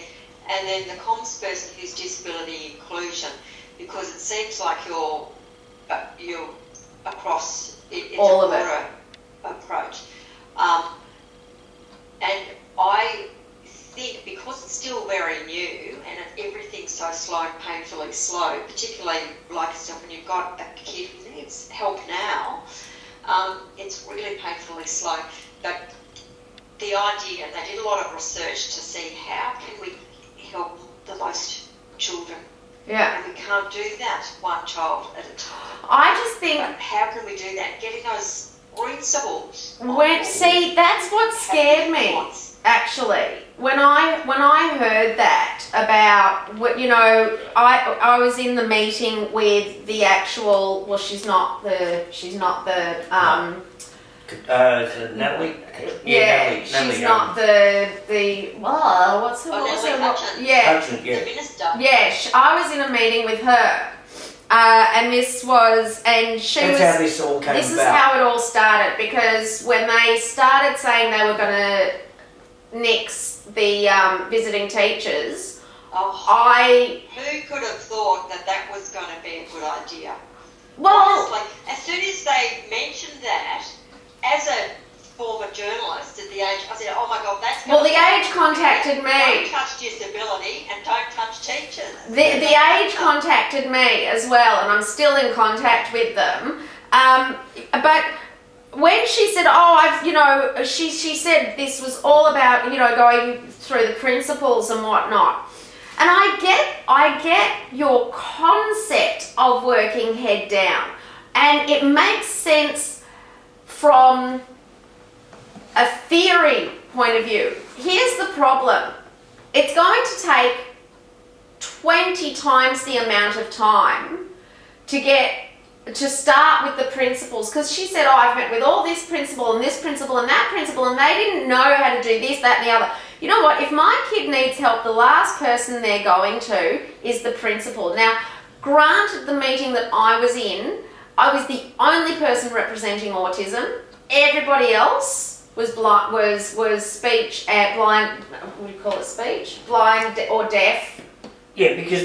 and then the comms person who's disability inclusion, because it seems like you're across. It's All a of it. broader approach, and I think because it's still very new and everything's so slow and painfully slow, particularly like yourself when you've got a kid who needs help now, it's really painfully slow. But the idea, and they did a lot of research to see how can we help the most children, Yeah. and we can't do that one child at a time. I just think But how can we do that? Getting those principles. on when board, see that's what scared me. influence. Actually, when I heard that about what I was in the meeting with the actual. Well, she's not the Natalie? yeah, she's not the what's her Natalie Hutchins. yeah. Hudson, The yeah. minister. Yeah, I was in a meeting with her, and this was, and she That's was. how this all came This is about. how it all started, because when they started saying they were going to nix the visiting teachers, Oh, who could have thought that was going to be a good idea? well, Honestly, as soon as they mentioned that, as a former journalist at the age, I said, oh my God, that's Well, the Age contacted Don't me. touch disability and don't touch teachers. The Age contacted me as well, and I'm still in contact with them. But when she said, she said this was all about, going through the principles and whatnot. And I get your concept of working head down, and it makes sense from a theory point of view. Here's the problem. It's going to take 20 times the amount of time to start with the principles, because she said, I've met with all this principal and this principal and that principal, and they didn't know how to do this, that and the other. You know what? If my kid needs help, the last person they're going to is the principal. Now, granted, the meeting that I was in, I was the only person representing autism. Everybody else was blind, was speech and blind. What do you call it? Speech, blind or deaf. Yeah, because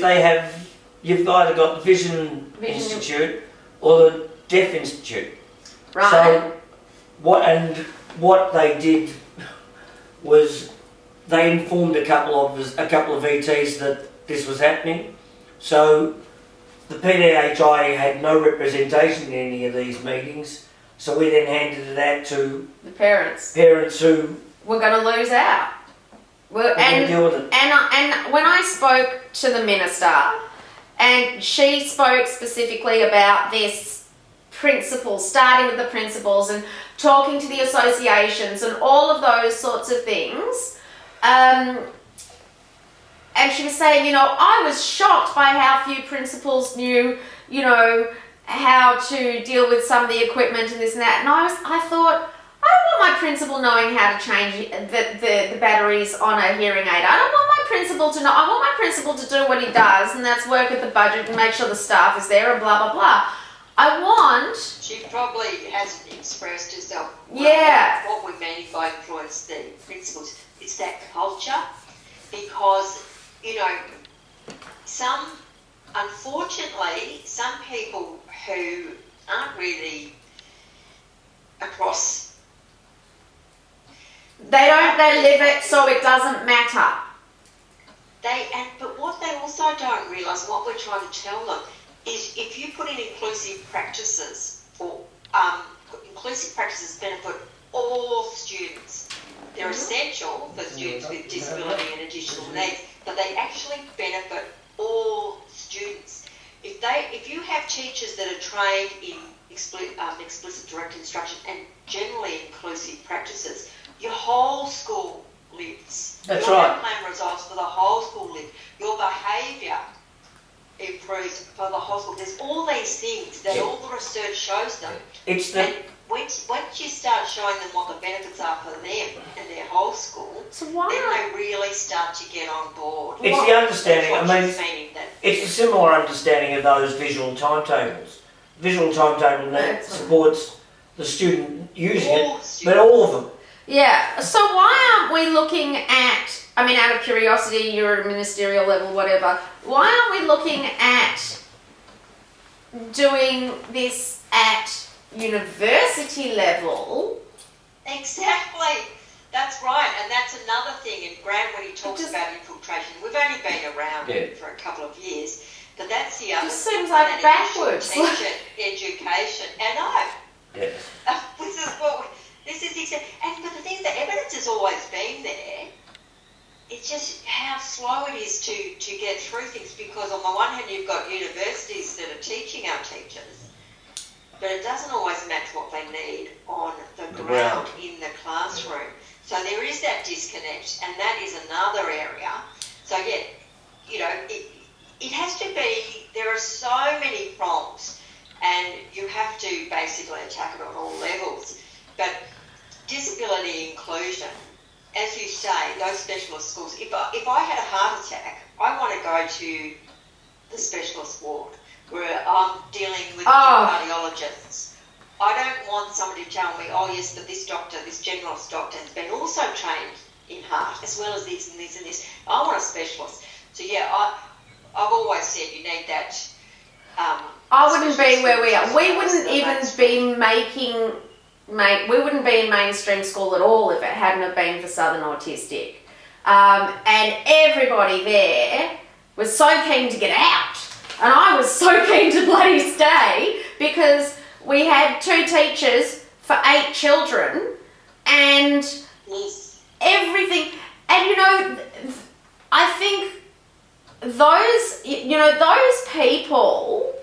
you've either got the Vision Institute or the Deaf Institute. Right. So what they did was they informed a couple of VTs that this was happening. So the PDHI had no representation in any of these meetings. So we then handed it out to the parents who were going to lose out. And when I spoke to the minister, and she spoke specifically about this principle, starting with the principles and talking to the associations and all of those sorts of things. And she was saying, I was shocked by how few principals knew, how to deal with some of the equipment and this and that. And I thought, I don't want my principal knowing how to change the batteries on a hearing aid. I don't want my principal to know. I want my principal to do what he does, and that's work at the budget and make sure the staff is there and blah, blah, blah. She probably hasn't expressed herself. Yeah. What we mean by influence the principles, it's that culture, because, unfortunately, some people who aren't really across. They live it, so it doesn't matter. But what they also don't realise, what we're trying to tell them, is if you put in inclusive practices, or inclusive practices benefit all students. They're essential for students with disability and additional needs, but they actually benefit all students. If you have teachers that are trained in explicit direct instruction and generally inclusive practices, your whole school lives. That's your right. plan results for the whole school live. Your behaviour improves for the whole school. There's all these things that all the research shows them. And once you start showing them what the benefits are for them and their whole school, then they really start to get on board. It's the understanding. It's a similar understanding of those visual timetables. Visual timetable that supports the student using it, but all of them. Yeah, so why aren't we looking at, out of curiosity, you're at a ministerial level, whatever, why aren't we looking at doing this at university level? Exactly, that's right, and that's another thing, and Grant, when he talks about infiltration, we've only been around for a couple of years, but that's the other thing. It seems like like backwards. Teacher education, and Yeah. but the thing is, the evidence has always been there. It's just how slow it is to get through things, because on the one hand you've got universities that are teaching our teachers, but it doesn't always match what they need on the ground in the classroom. So there is that disconnect, and that is another area. So it has to be, there are so many prongs, and you have to basically attack it on all levels. But disability inclusion, as you say, those specialist schools, if I had a heart attack, I want to go to the specialist ward where I'm dealing with cardiologists. I don't want somebody to tell me, oh yes, but this doctor, this generalist doctor has been also trained in heart, as well as this and this and this. I want a specialist. So I've always said you need that. I wouldn't be where we are. We wouldn't even be making we wouldn't be in mainstream school at all if it hadn't have been for Southern Autistic. And everybody there was so keen to get out. And I was so keen to bloody stay because we had 2 teachers for 8 children and everything. And, you know, I think those people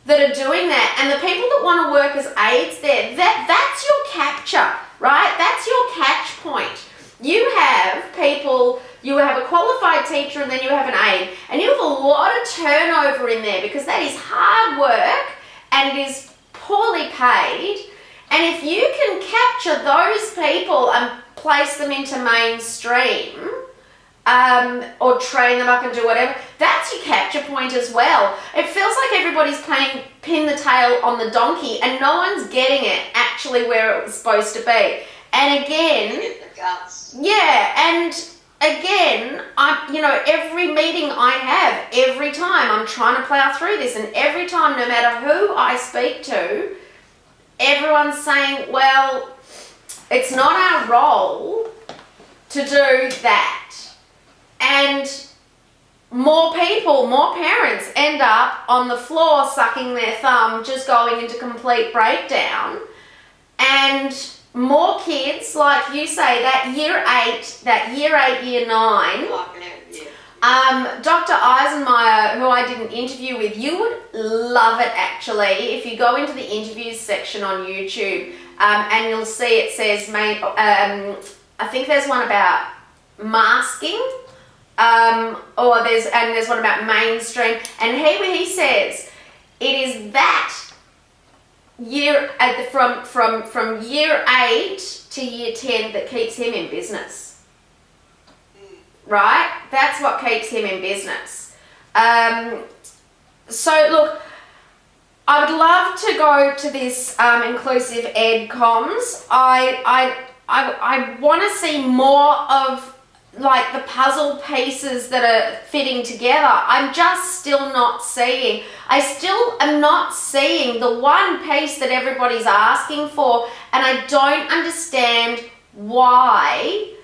that are doing that and the people that want to work as aides there, that's your capture, right? That's your catch point. You have people, you have a qualified teacher and then you have an aide, and you have a lot of turnover in there because that is hard work and it is poorly paid. And if you can capture those people and place them into mainstream, or train them up and do whatever, that's your capture point as well. It feels like everybody's playing pin the tail on the donkey and no one's getting it actually where it was supposed to be. And again, every meeting I have, every time I'm trying to plow through this, and every time, no matter who I speak to, everyone's saying, well, it's not our role to do that. And more people, more parents end up on the floor sucking their thumb, just going into complete breakdown. And more kids, like you say, that year 8, year 9. Dr. Eisenmeyer, who I did an interview with, you would love it actually. If you go into the interviews section on YouTube, and you'll see it says, I think there's one about masking. There's one about mainstream, and he says it is that year from year 8 to year 10 that keeps him in business, right? That's what keeps him in business. So look, I would love to go to this inclusive ed comms. I want to see more of like the puzzle pieces that are fitting together. I'm just still not seeing. I still am not seeing the one piece that everybody's asking for, and I don't understand why.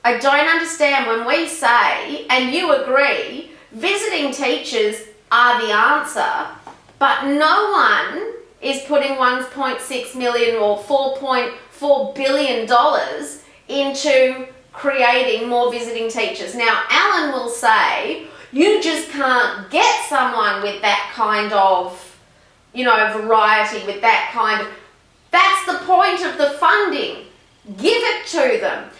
I don't understand when we say, and you agree, visiting teachers are the answer, but no one is putting $1.6 million or $4.4 billion into creating more visiting teachers. Now, Alan will say, you just can't get someone with that kind of, variety, with that kind of, that's the point of the funding. Give it to them.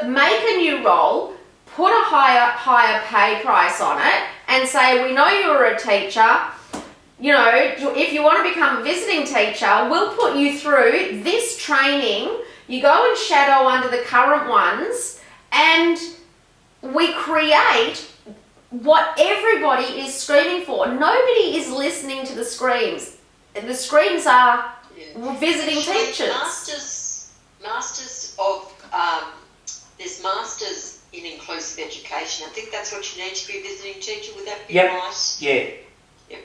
Make a new role, put a higher pay price on it, and say, we know you're a teacher, if you want to become a visiting teacher, we'll put you through this training. You go and shadow under the current ones, and we create what everybody is screaming for. Nobody is listening to the screams. The screams are visiting teachers. There's masters in inclusive education. I think that's what you need to be a visiting teacher. Would that be Yep. right? Yeah. Yep.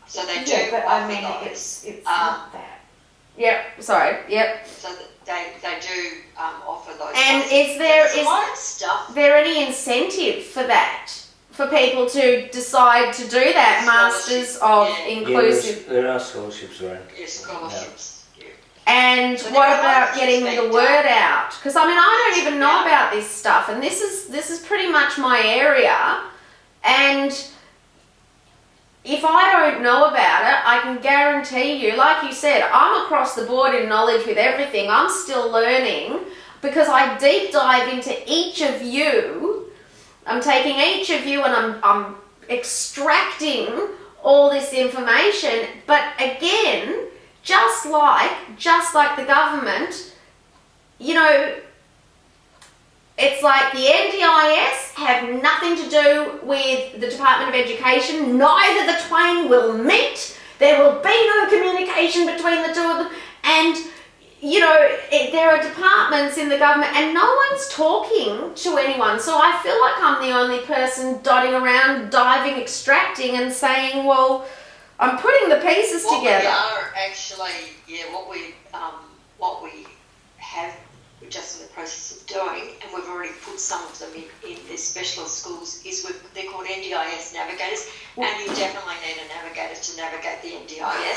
So they do but offer it's those. not that. Yep, sorry, yep. So they do offer those. And classes. There's a lot of stuff. there any incentive for that? For people to decide to do that, masters of inclusive. There are scholarships around. Yes, scholarships. Yeah. And So what there are about lots getting of the things word out? Because I don't even know about this stuff, and this is pretty much my area. And if I don't know about it, I can guarantee you, like you said, I'm across the board in knowledge with everything. I'm still learning because I deep dive into each of you. I'm taking each of you and I'm extracting all this information. But again, just like the government, it's like the NDIS have nothing to do with the Department of Education. Neither the twain will meet. There will be no communication between the two of them. And, there are departments in the government and no one's talking to anyone. So I feel like I'm the only person dotting around, diving, extracting and saying, well, I'm putting the pieces What together. we are actually, what we have, we're just in the process of doing, and we've already put some of them in the specialist schools, they're called NDIS navigators, and you definitely need a navigator to navigate the NDIS.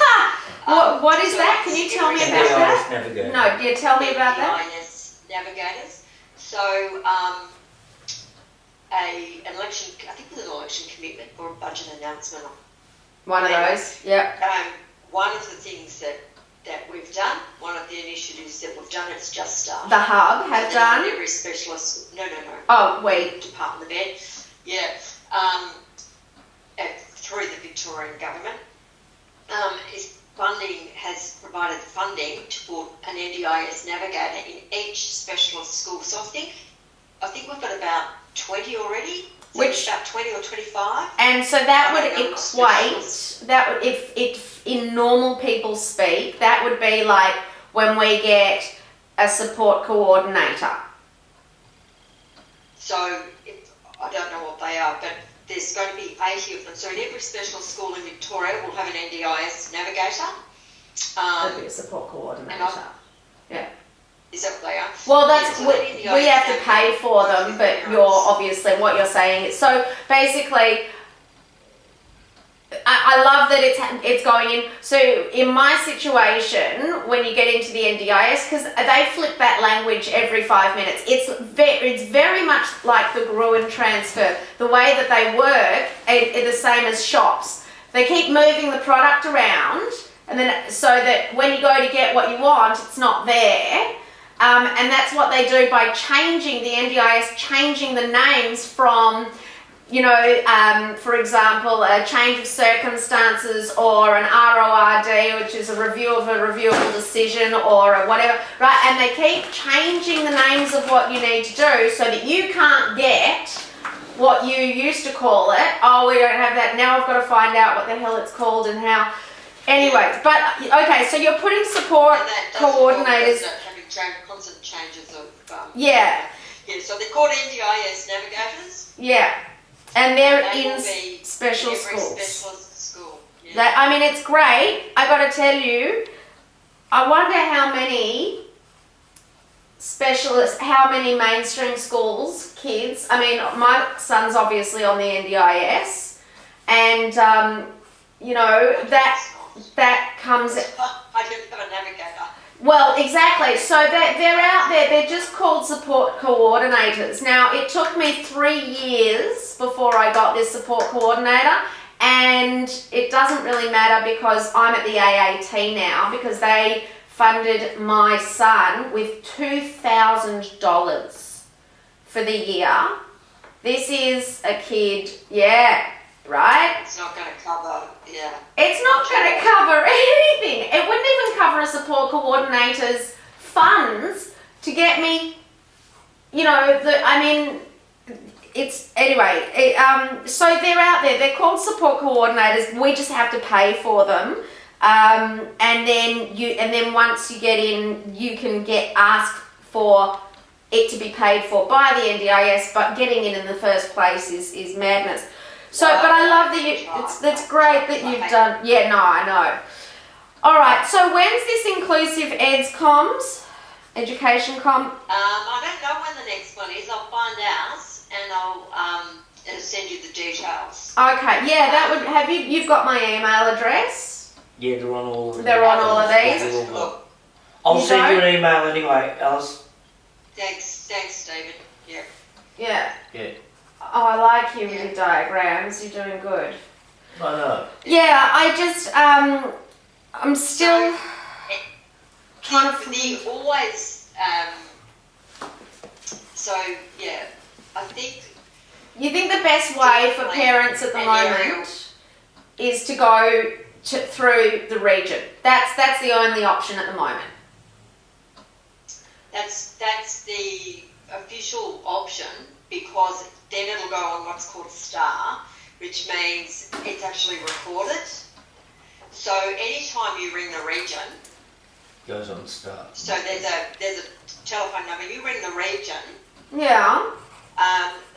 What is So that? Can you tell me about NDIS that? navigator. No, yeah, tell me about that. NDIS navigators. So, an election, I think there's an election commitment or a budget announcement. One of those. Yep. One of the things that we've done, one of the initiatives that we've done, it's just started. The hub have done. Every specialist, no. Oh, wait. Department of Ed, through the Victorian government, has provided funding to put an NDIS navigator in each specialist school. So I think we've got about 20 already. So Which about 20 or 25. And so that would I don't know, equate, that would, if in normal people speak, that would be like when we get a support coordinator. So I don't know what they are, but there's going to be 80 of them. So in every special school in Victoria, we'll have an NDIS navigator. That'd be a support coordinator. Yeah. Is that what they are? Well, that's Yeah, so we have to pay for them, but you're obviously what you're saying. So basically, I love that it's going in. So in my situation, when you get into the NDIS, because they flip that language every 5 minutes, it's very much like the Gruen transfer. The way that they work is the same as shops. They keep moving the product around, and then so that when you go to get what you want, it's not there. And that's what they do by changing the NDIS, changing the names from, for example, a change of circumstances or an RORD, which is a review of a reviewable decision or a whatever, right? And they keep changing the names of what you need to do so that you can't get what you used to call it. Oh, we don't have that. Now I've got to find out what the hell it's called and how. Anyways, but okay, so you're putting support coordinators. Constant changes of Yeah, so they're called NDIS navigators. yeah, and they're And they in will be special every schools. specialist school. Yeah. I mean, it's great. I got to tell you, I wonder how many how many mainstream schools kids. I mean, my son's obviously on the NDIS, and that comes. I didn't have a navigator. Well, exactly. So they're out there. They're just called support coordinators. Now, it took me 3 years before I got this support coordinator, and it doesn't really matter because I'm at the AAT now because they funded my son with $2,000 for the year. This is a kid, right? It's not going to cover, It's not going to cover anything. It wouldn't even cover a support coordinator's funds to get me, so they're out there. They're called support coordinators. We just have to pay for them. And then once you get in, you can get asked for it to be paid for by the NDIS, but getting in the first place is madness. So, but I love that it's great that you've done. Yeah, no, I know. All right. So when's this inclusive eds comms, education com? I don't know when the next one is. I'll find out and I'll send you the details. Okay. Yeah, that would have you. You've got my email address. Yeah, they're on all of them. They're on all of these. I'll send you an email anyway, Alice. Thanks, Stephen. Yeah. Yeah. Yeah. Oh, I like you with your diagrams. You're doing good. I know. Yeah, I just I'm still trying to. I think. You think the best way for parents at the moment is to go through the region. That's the only option at the moment. That's the official option because then it'll go on what's called a star, which means it's actually recorded. So anytime you ring the region, Goes on start. so there's a telephone number. You ring the region, Yeah.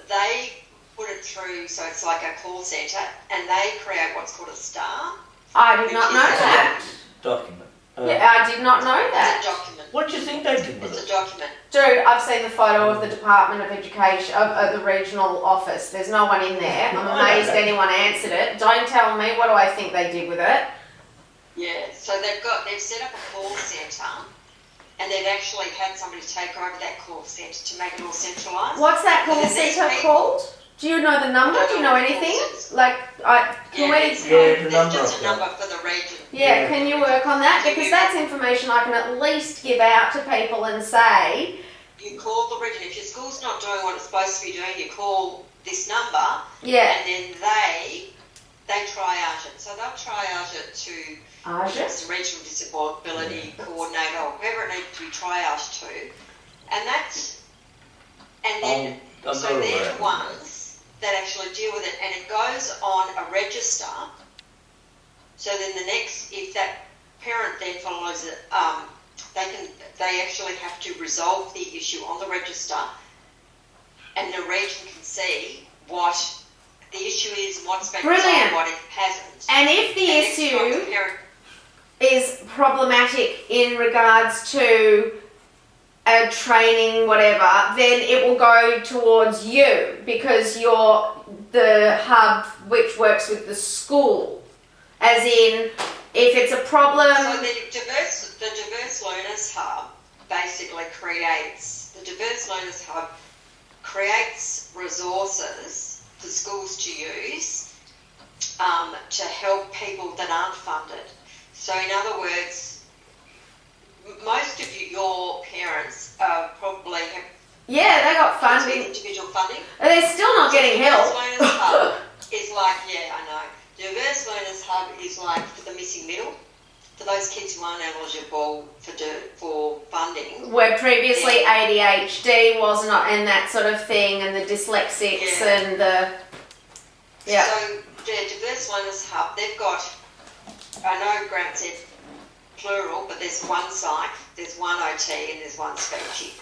they put it through, so it's like a call centre, and they create what's called a star. I did not know It's a that. document. Yeah, I did not know It's that. a document. What do you think they did with It's a it? document. Dude, I've seen the photo of the Department of Education, of the regional office. There's no one in there. I'm I know amazed that. anyone answered it. Don't tell me, what do I think they did with it? Yeah, so they've set up a call centre, and they've actually had somebody take over that call centre to make it all centralised. What's that call And then these centre people- called? Do you know the number? Do you know anything? Like, can we... it's- Yeah, the there's number just of a them. number for the region. Yeah, can you work on that? Because that's information I can at least give out to people and say, You call the region. If your school's not doing what it's supposed to be doing, you call this number, yeah, and then they triage it. So they'll triage it to the regional disability coordinator or whoever it needs to be triaged to, and then I'll so go to they're that. the ones that actually deal with it, and it goes on a register. So then if that parent then follows it, they actually have to resolve the issue on the register, and the region can see what the issue is, what's been Brilliant. resolved, what it hasn't. and if the And next time issue the parent- is problematic in regards to a training, whatever, then it will go towards you because you're the hub which works with the school. As in, if it's a problem... So the Diverse Learners Hub basically creates resources for schools to use to help people that aren't funded. So in other words, most of your parents probably have Yeah, they got funding. individual funding. And they're still not getting Diverse help. Learners Hub is like, yeah, I know. Diverse Learners Hub is like for the missing middle, for those kids who aren't eligible for funding. Where previously ADHD was not, and that sort of thing, and the dyslexics Yeah. and the... Yeah. So the Diverse Learners Hub, they've got, I know Grant said plural, but there's one psych, there's one OT, and there's one speech.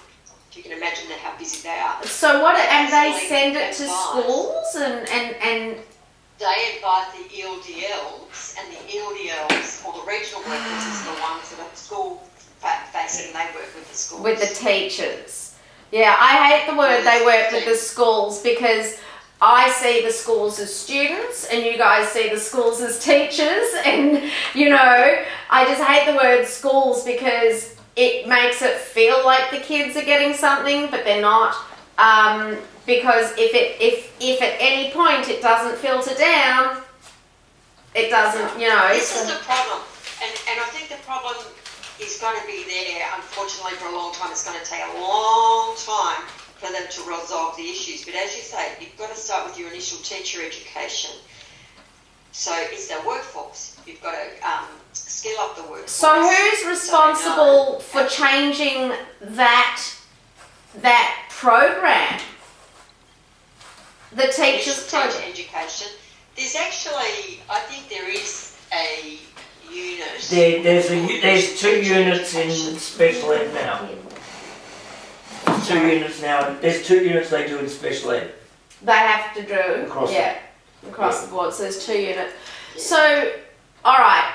You can imagine how busy they are. So what, and they Basically send it to advise. schools and They invite the ELDLs, and the ELDLs, or the regional workers, is the ones that are school facing, they work with the schools. with the teachers. Yeah, I hate the word they work with the schools because I see the schools as students and you guys see the schools as teachers, and you know, I just hate the word schools because it makes it feel like the kids are getting something, but they're not. Because if at any point it doesn't filter down, it doesn't, you know. This is the problem, and I think the problem is going to be there, unfortunately, for a long time. It's going to take a long time for them to resolve the issues. But as you say, you've got to start with your initial teacher education. So it's the workforce. You've got to skill up the workforce. So who's responsible for changing that program? The teachers' teacher program. education. There's actually, I think there is a unit. There's 2 units in special ed now. 2 units now. There's 2 units they do in special ed. They have to do, Across across the board. So there's 2 units. So, all right.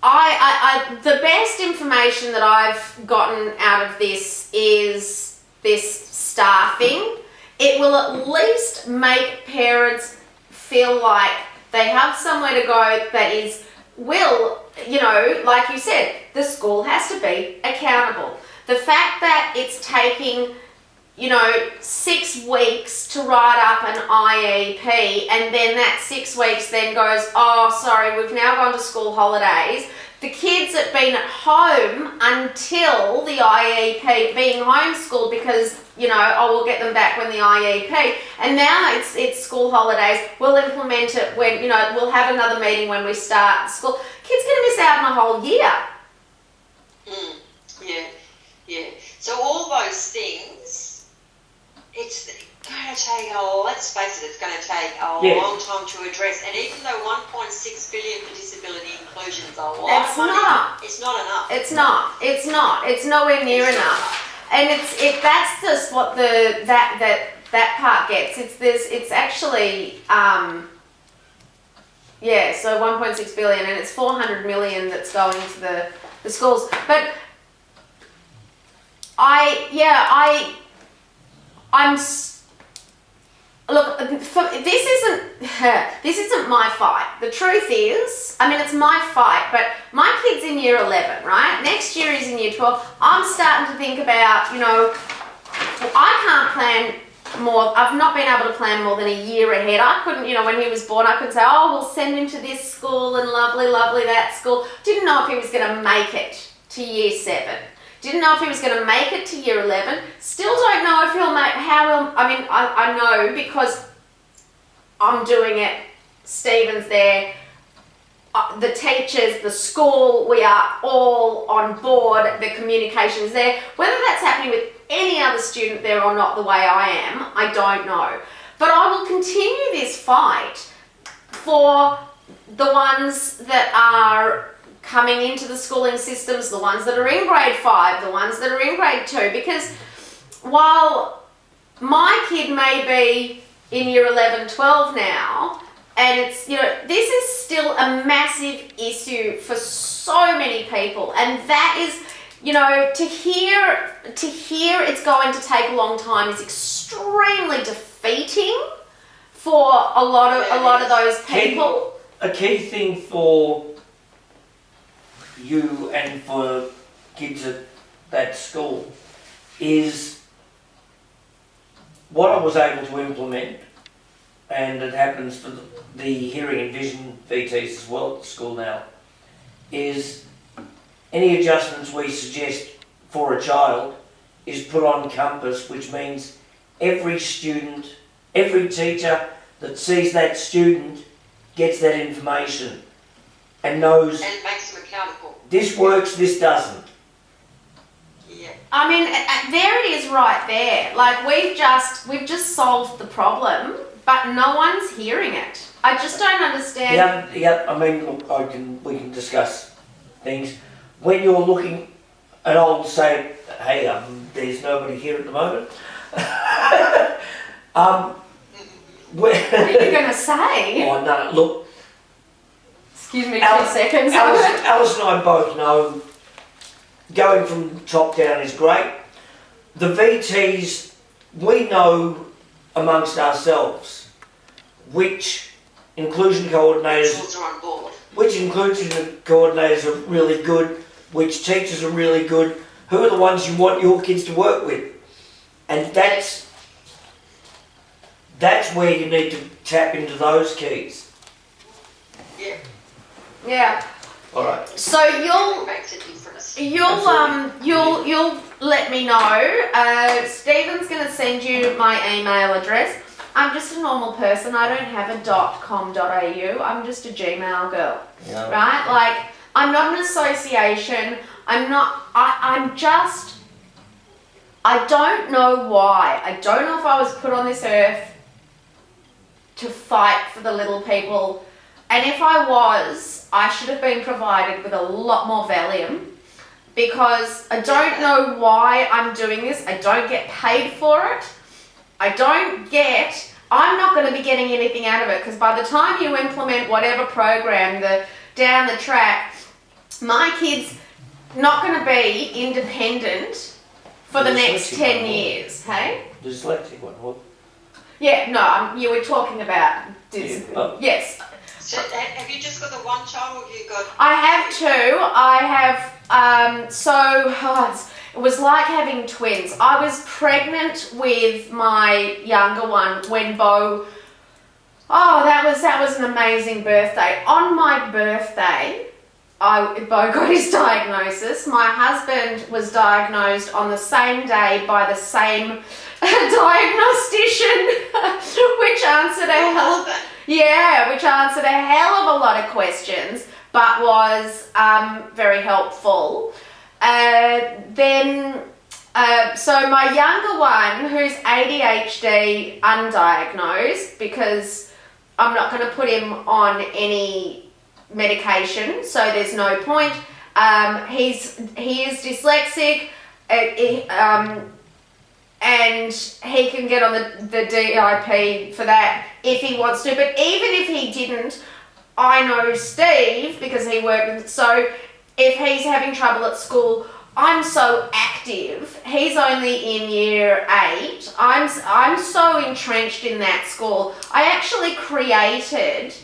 I the best information that I've gotten out of this is this staffing. It will at least make parents feel like they have somewhere to go that is, you know, like you said, the school has to be accountable. The fact that it's taking, you know, 6 weeks to write up an IEP, and then that 6 weeks then goes, oh, sorry, we've now gone to school holidays. The kids have been at home until the IEP, being homeschooled because, you know, oh, we'll get them back when the IEP. And now it's school holidays. We'll implement it when, you know, we'll have another meeting when we start school. Kids going to miss out on a whole year. Yeah. So all those things, it's going to take let's face it, it's going to take a long time to address. And even though 1.6 billion for disability inclusion is a lot of money, it's not enough. It's not. It's nowhere near enough. And that's just what that part gets. It's actually Yeah, so 1.6 billion, and it's 400 million that's going to the schools. But look, this isn't my fight. The truth is, I mean, it's my fight, but my kid's in year 11, right? Next year he's in year 12. I'm starting to think about, I can't plan more. I've not been able to plan more than a year ahead. I couldn't, when he was born, I couldn't say, oh, we'll send him to this school and lovely that school. Didn't know if he was going to make it to year 7. Didn't know if he was going to make it to year 11. Still don't know if he'll make, I know because I'm doing it. Stephen's there. The teachers, the school, we are all on board. The communication is there. Whether that's happening with any other student there or not the way I am, I don't know. But I will continue this fight for the ones that are coming into the schooling systems, the ones that are in grade 5, the ones that are in grade 2, because while my kid may be in year 11, 12 now, and it's, this is still a massive issue for so many people, and that is, to hear it's going to take a long time is extremely defeating for a lot of those people. A key thing for you and for kids at that school is what I was able to implement, and it happens for the hearing and vision VTs as well at the school now, is any adjustments we suggest for a child is put on Compass, which means every student, every teacher that sees that student gets that information and knows And it makes them accountable. this works, this doesn't. Yeah. I mean, there it is right there. Like, we've just solved the problem, but no one's hearing it. I just don't understand. Yeah. I mean, look, we can discuss things when you're looking, and I'll say, hey, there's nobody here at the moment. What are you going to say? Oh no, look. Excuse me, 2 seconds. Alice and I both know going from top down is great. The VTs, we know amongst ourselves which inclusion coordinators, Schools are on board. which inclusion coordinators are really good, which teachers are really good, who are the ones you want your kids to work with. And that's where you need to tap into those keys. Yeah. Yeah. All right. So you'll Makes a difference. you'll let me know. Stephen's going to send you my email address. I'm just a normal person. I don't have a .com.au. I'm just a Gmail girl. Yeah. Right? Like, I'm not an association. I don't know why. I don't know if I was put on this earth to fight for the little people. And if I was, I should have been provided with a lot more Valium, because I don't know why I'm doing this. I don't get paid for it. I'm not going to be getting anything out of it, because by the time you implement whatever program down the track, my kid's not going to be independent for the next 10 years, hey? The dyslexic one, what? Yeah, no, you were talking about yes. So have you just got the one child, or have you got... I have 2. It was like having twins. I was pregnant with my younger one when Bo... Oh, that was an amazing birthday. On my birthday, Bo got his diagnosis. My husband was diagnosed on the same day by the same diagnostician, which answered a hell of a lot of questions, but was very helpful. So my younger one, who's ADHD undiagnosed, because I'm not going to put him on any medication, so there's no point. He is dyslexic, and he can get on the DIP for that if he wants to. But even if he didn't, I know Steve because he worked with, so if he's having trouble at school, I'm so active. He's only in year 8. I'm so entrenched in that school. I actually created,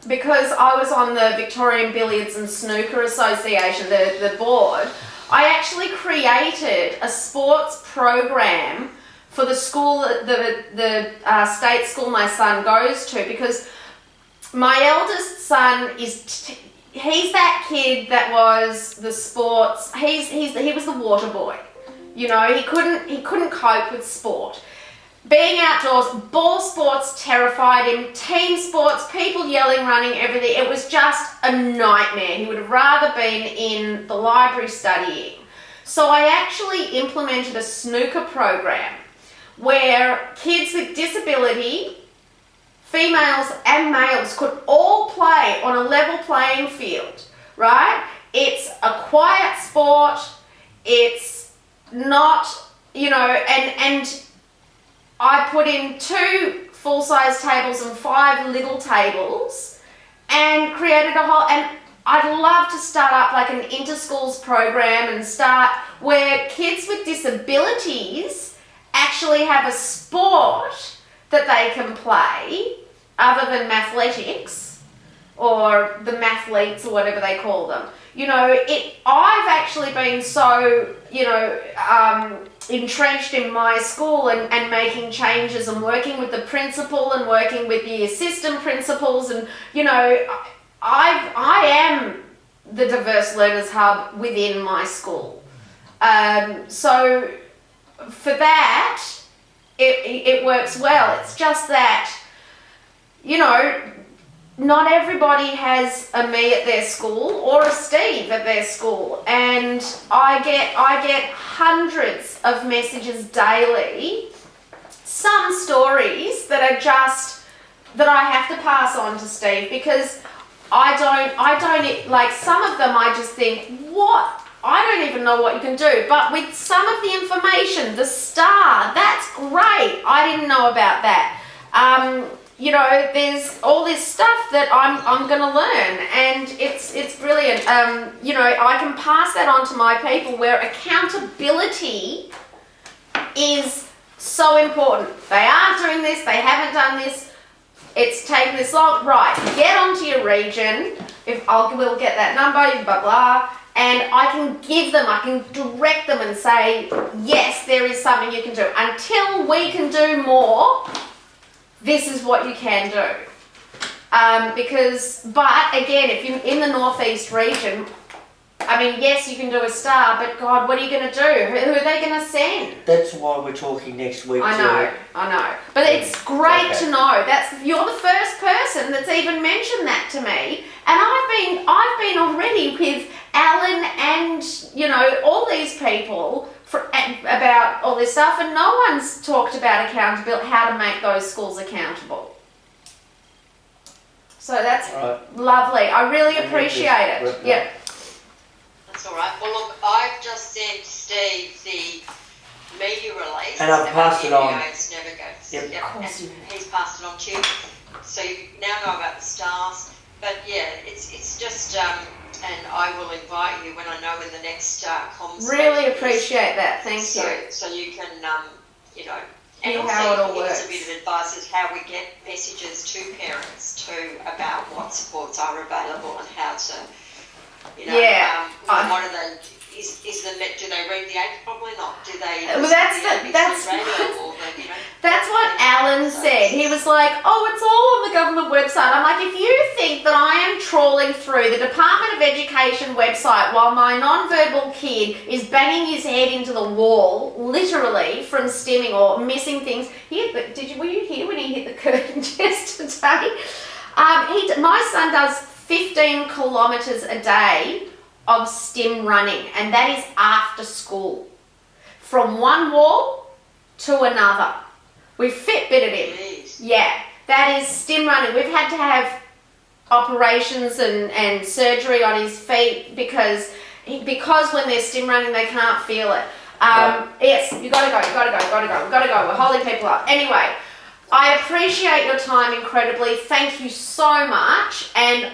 because I was on the Victorian Billiards and Snooker Association, the board, I actually created a sports program for the school, the state school my son goes to, because my eldest son he's that kid that was the sports. He was the water boy. You know, he couldn't cope with sport. Being outdoors, ball sports terrified him. Team sports, people yelling, running, everything. It was just a nightmare. He would have rather been in the library studying. So I actually implemented a snooker program where kids with disability, females and males, could all play on a level playing field, right? It's a quiet sport. It's not, you know, and I put in 2 full-size tables and 5 little tables and created a whole, and I'd love to start up like an inter-schools program and start where kids with disabilities actually have a sport that they can play other than mathletics or the mathletes or whatever they call them. You know, I've actually been so, you know, entrenched in my school and making changes and working with the principal and working with the assistant principals, and, you know, I am the Diverse Learners Hub within my school. So for that, it works well. It's just that, you know, not everybody has a me at their school or a Steve at their school, and I get hundreds of messages daily, some stories that are just that I have to pass on to Steve, because I don't like some of them. I just think, what? I don't even know what you can do. But with some of the information, the star, that's great. I didn't know about that. You know, there's all this stuff that I'm going to learn, and it's brilliant. You know, I can pass that on to my people, where accountability is so important. They aren't doing this, they haven't done this, it's taken this long. Right, get onto your region. We'll get that number, blah, blah, and I can give them, I can direct them and say, yes, there is something you can do. Until we can do more, this is what you can do. But again, if you're in the northeast region, I mean, yes, you can do a star, but God, what are you going to do? Who are they going to send? That's why we're talking next week. I know. But it's great to know. You're the first person that's even mentioned that to me, and I've been already with Alan and, you know, all these people about all this stuff, and no one's talked about accountability, how to make those schools accountable. So that's lovely. I really appreciate it. Yeah. That's all right. Well, look, I've just sent Steve the media release. And I've passed it on. Yep. And he's passed it on to you. So you now know about the stars. But yeah, it's just, and I will invite you when I know when the next comms. Really appreciate that. Thank you. So you can, you know, and also how it all give us works. a bit of advice as how we get messages to parents too about what supports are available and how to, you know, what are they? Do they read the age? Probably not. Do they? Well, that's what Alan said. He was like, "Oh, it's all on the government website." I'm like, if you think that I am trawling through the Department of Education website while my non-verbal kid is banging his head into the wall, literally from stimming or missing things, were you here when he hit the curtain yesterday? My son does 15 kilometres a day of stim running, and that is after school, from one wall to another. We Fitbitted him. Jeez. Yeah, that is stim running. We've had to have operations and surgery on his feet because when they're stim running they can't feel it. Yes, you gotta go. We're holding people up. Anyway, I appreciate your time incredibly. Thank you so much. And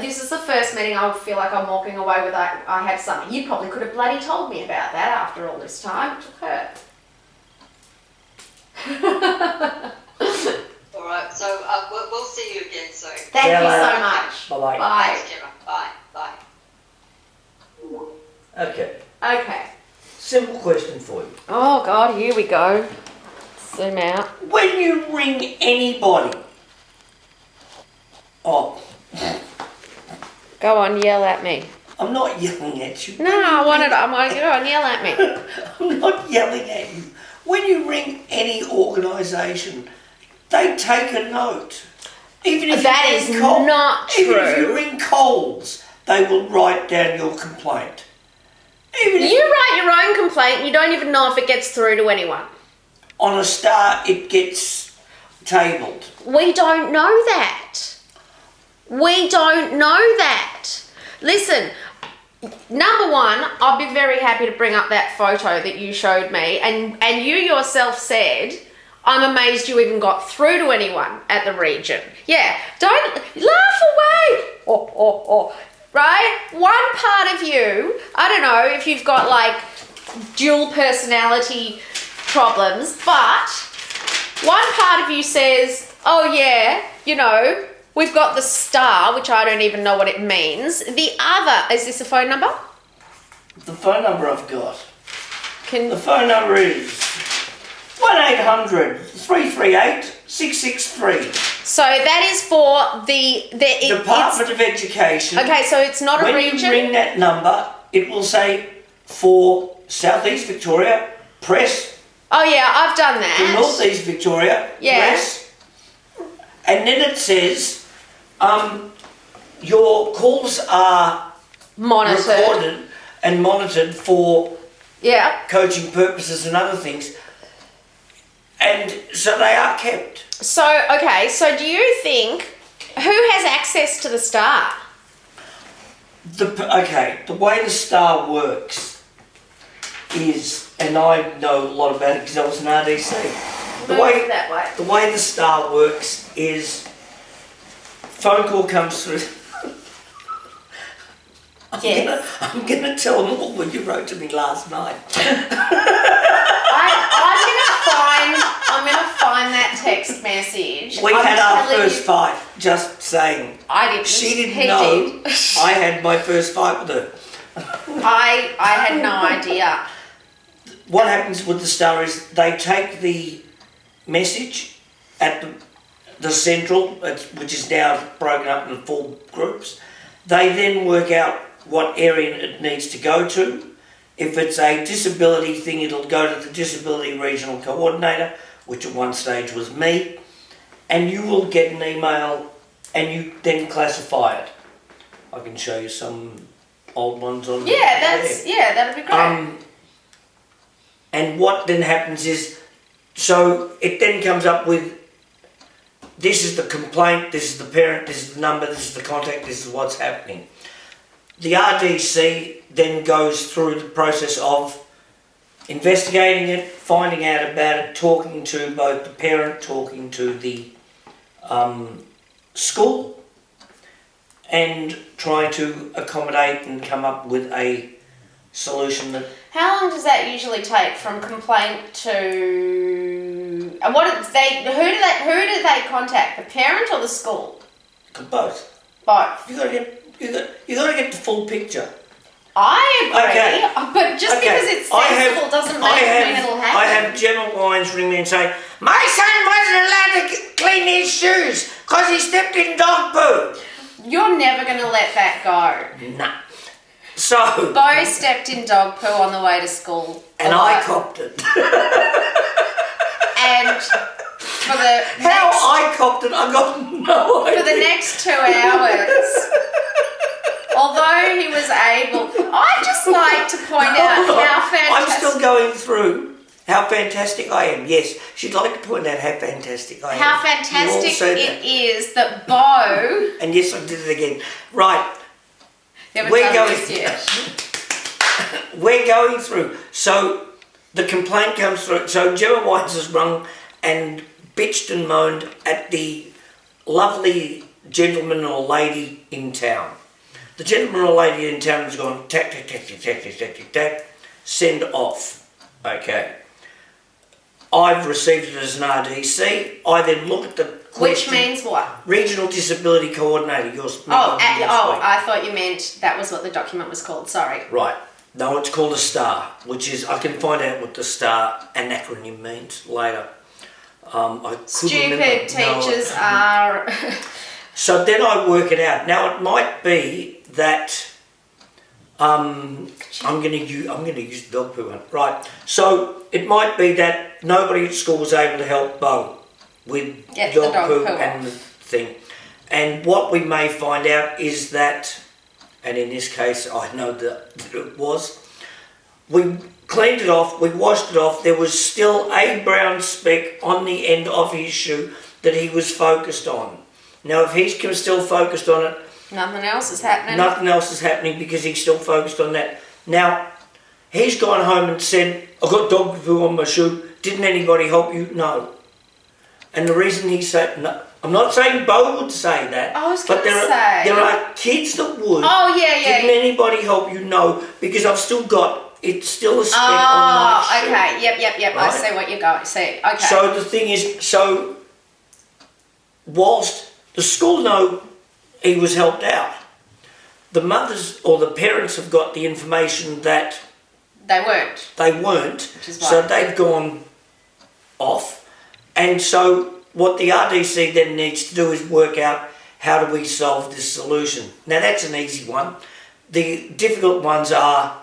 this is the first meeting I feel like I'm walking away with. I have something. You probably could have bloody told me about that after all this time. It took her. All right, so we'll see you again soon. Thank you later. so much. Bye-bye. Bye. Thanks, Gemma. Bye. Bye. Okay. Okay. Simple question for you. Oh God, here we go. Zoom out. When you ring anybody, oh, Go on, yell at me. I'm not yelling at you. No, I want to go on, yell at me. I'm not yelling at you. When you ring any organisation, they take a note. Even if That you is ring not Even if true. you ring Coles, they will write down your complaint. Even if You write your own complaint and you don't even know if it gets through to anyone. on a star it gets tabled. We don't know that. We don't know that. Listen, number one, I'll be very happy to bring up that photo that you showed me, and you yourself said, I'm amazed you even got through to anyone at the region. Yeah, don't laugh away. Right? One part of you, I don't know if you've got like dual personality problems, but one part of you says, oh yeah, you know, we've got the star, which I don't even know what it means. The other, is this a phone number? The phone number I've got. Can The phone number is 1800 338 663. So that is for the Department of Education. Okay, so it's not a When region. you ring that number, it will say for Southeast Victoria, press. Oh yeah, I've done For that. Northeast Victoria, Yeah. press. And then it says, your calls are Monitored. recorded and monitored for Yeah. coaching purposes and other things. And so they are kept. So okay, so do you think who has access to the star? The way the star works is, and I know a lot about it because I was an RDC. Move that way. The way the star works is phone call comes through. Yes. I'm gonna tell them all what you wrote to me last night. I'm gonna find that text message. We I'm had our telling first you- fight, just saying. I didn't. She didn't He know did. I had my first fight with her. I had no idea. What happens with the star is they take the message at the central, which is now broken up into 4 groups. They then work out what area it needs to go to. If it's a disability thing, it'll go to the Disability Regional Coordinator, which at one stage was me, and you will get an email and you then classify it. I can show you some old ones on That'd be great. And what then happens is, so it then comes up with, this is the complaint, this is the parent, this is the number, this is the contact, this is what's happening. The RDC then goes through the process of investigating it, finding out about it, talking to both the parent, talking to the school, and trying to accommodate and come up with a solution that How long does that usually take from complaint to? And what do they? Who do they contact? The parent or the school? both. Both. You gotta get the full picture. I agree, Okay. but just Okay. because it's I sensible have- doesn't I mean have- it'll happen. I have Gemma Wines ring me and say, my son wasn't allowed to clean his shoes because he stepped in dog poo. You're never going to let that go. Nah. So, Bo stepped in dog poo on the way to school. and I copped it. And for the How next, I copped it, I got no idea. for the next 2 hours, although he was able, I'd just like to point out how I'm fantastic. still going through how fantastic I am. Yes, she'd like to point out how fantastic I am. How You all fantastic said it that. is that Bo. And yes, I did it again. Right, You haven't We're done going- this yet. we're going through. So the complaint comes through. So Gemma Wines has rung and bitched and moaned at the lovely gentleman or lady in town. The gentleman or lady in town has gone tack, tack, tack, tack, tack, tack, tack, tack, tack, send off. Okay. I've received it as an RDC. I then look at the question. Which means what? Regional Disability Coordinator. I thought you meant that was what the document was called. Sorry. Right. No, it's called a STAR, which is, I can find out what the STAR an acronym means later. I could Stupid remember. teachers are... So then I work it out. Now it might be that I'm going to use the dog poo one. Right. So it might be that nobody at school was able to help Bo with dog poo and the thing. And what we may find out is that, and in this case I know that it was, we cleaned it off, we washed it off, there was still a brown speck on the end of his shoe that he was focused on. Now if he's still focused on it, nothing else is happening. Nothing else is happening because he's still focused on that. Now, he's gone home and said, I've got dog poo on my shoe. Didn't anybody help you? No. And the reason he said, no, I'm not saying Bo would say that. I was but there are kids that would. Oh, yeah. Didn't anybody help you? No. Because I've still got, it's still a speck on my shoe. Okay. Yep. Right? I see what you're going to see. Okay. So the thing is, whilst the school know he was helped out, the mothers or the parents have got the information that they weren't. Which is so they've gone off. And so what the RDC then needs to do is work out how do we solve this solution. Now that's an easy one. The difficult ones are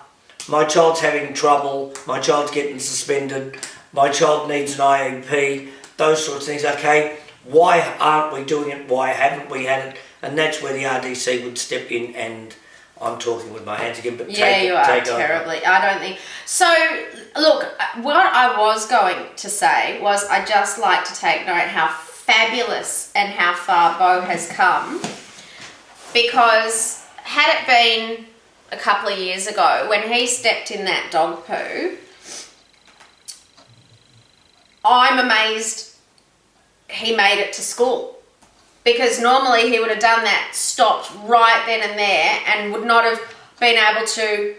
my child's having trouble, my child's getting suspended, my child needs an IEP, those sorts of things. Okay, why aren't we doing it? Why haven't we had it? And that's where the RDC would step in, and I'm talking with my hands again, but you are terribly. I don't think so. Look, what I was going to say was I'd just like to take note how fabulous and how far Bo has come, because had it been a couple of years ago when he stepped in that dog poo, I'm amazed he made it to school. Because normally he would have done that, stopped right then and there, and would not have been able to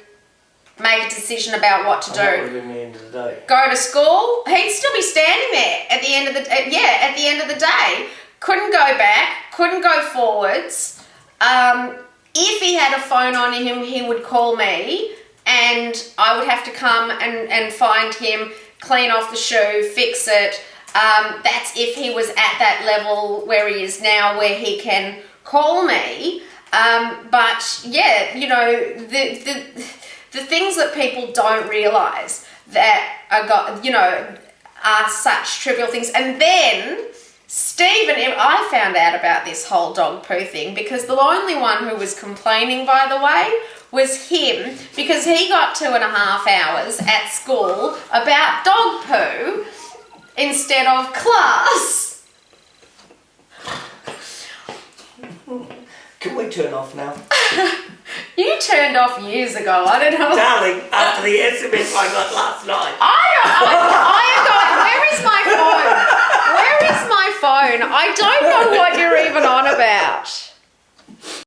make a decision about what to do. What would have been the end of the day? Go to school, he'd still be standing there at the end of the at the end of the day. Couldn't go back, couldn't go forwards. If he had a phone on him, he would call me, and I would have to come and find him, clean off the shoe, fix it. That's if he was at that level where he is now, where he can call me. But yeah, you know, the things that people don't realise that are such trivial things. And then Stephen, I found out about this whole dog poo thing because the only one who was complaining, by the way, was him, because he got 2.5 hours at school about dog poo instead of class. Can we turn off now? You turned off years ago. I don't know. Darling, after the SMS I got last night. Where is my phone? Where is my phone? I don't know what you're even on about.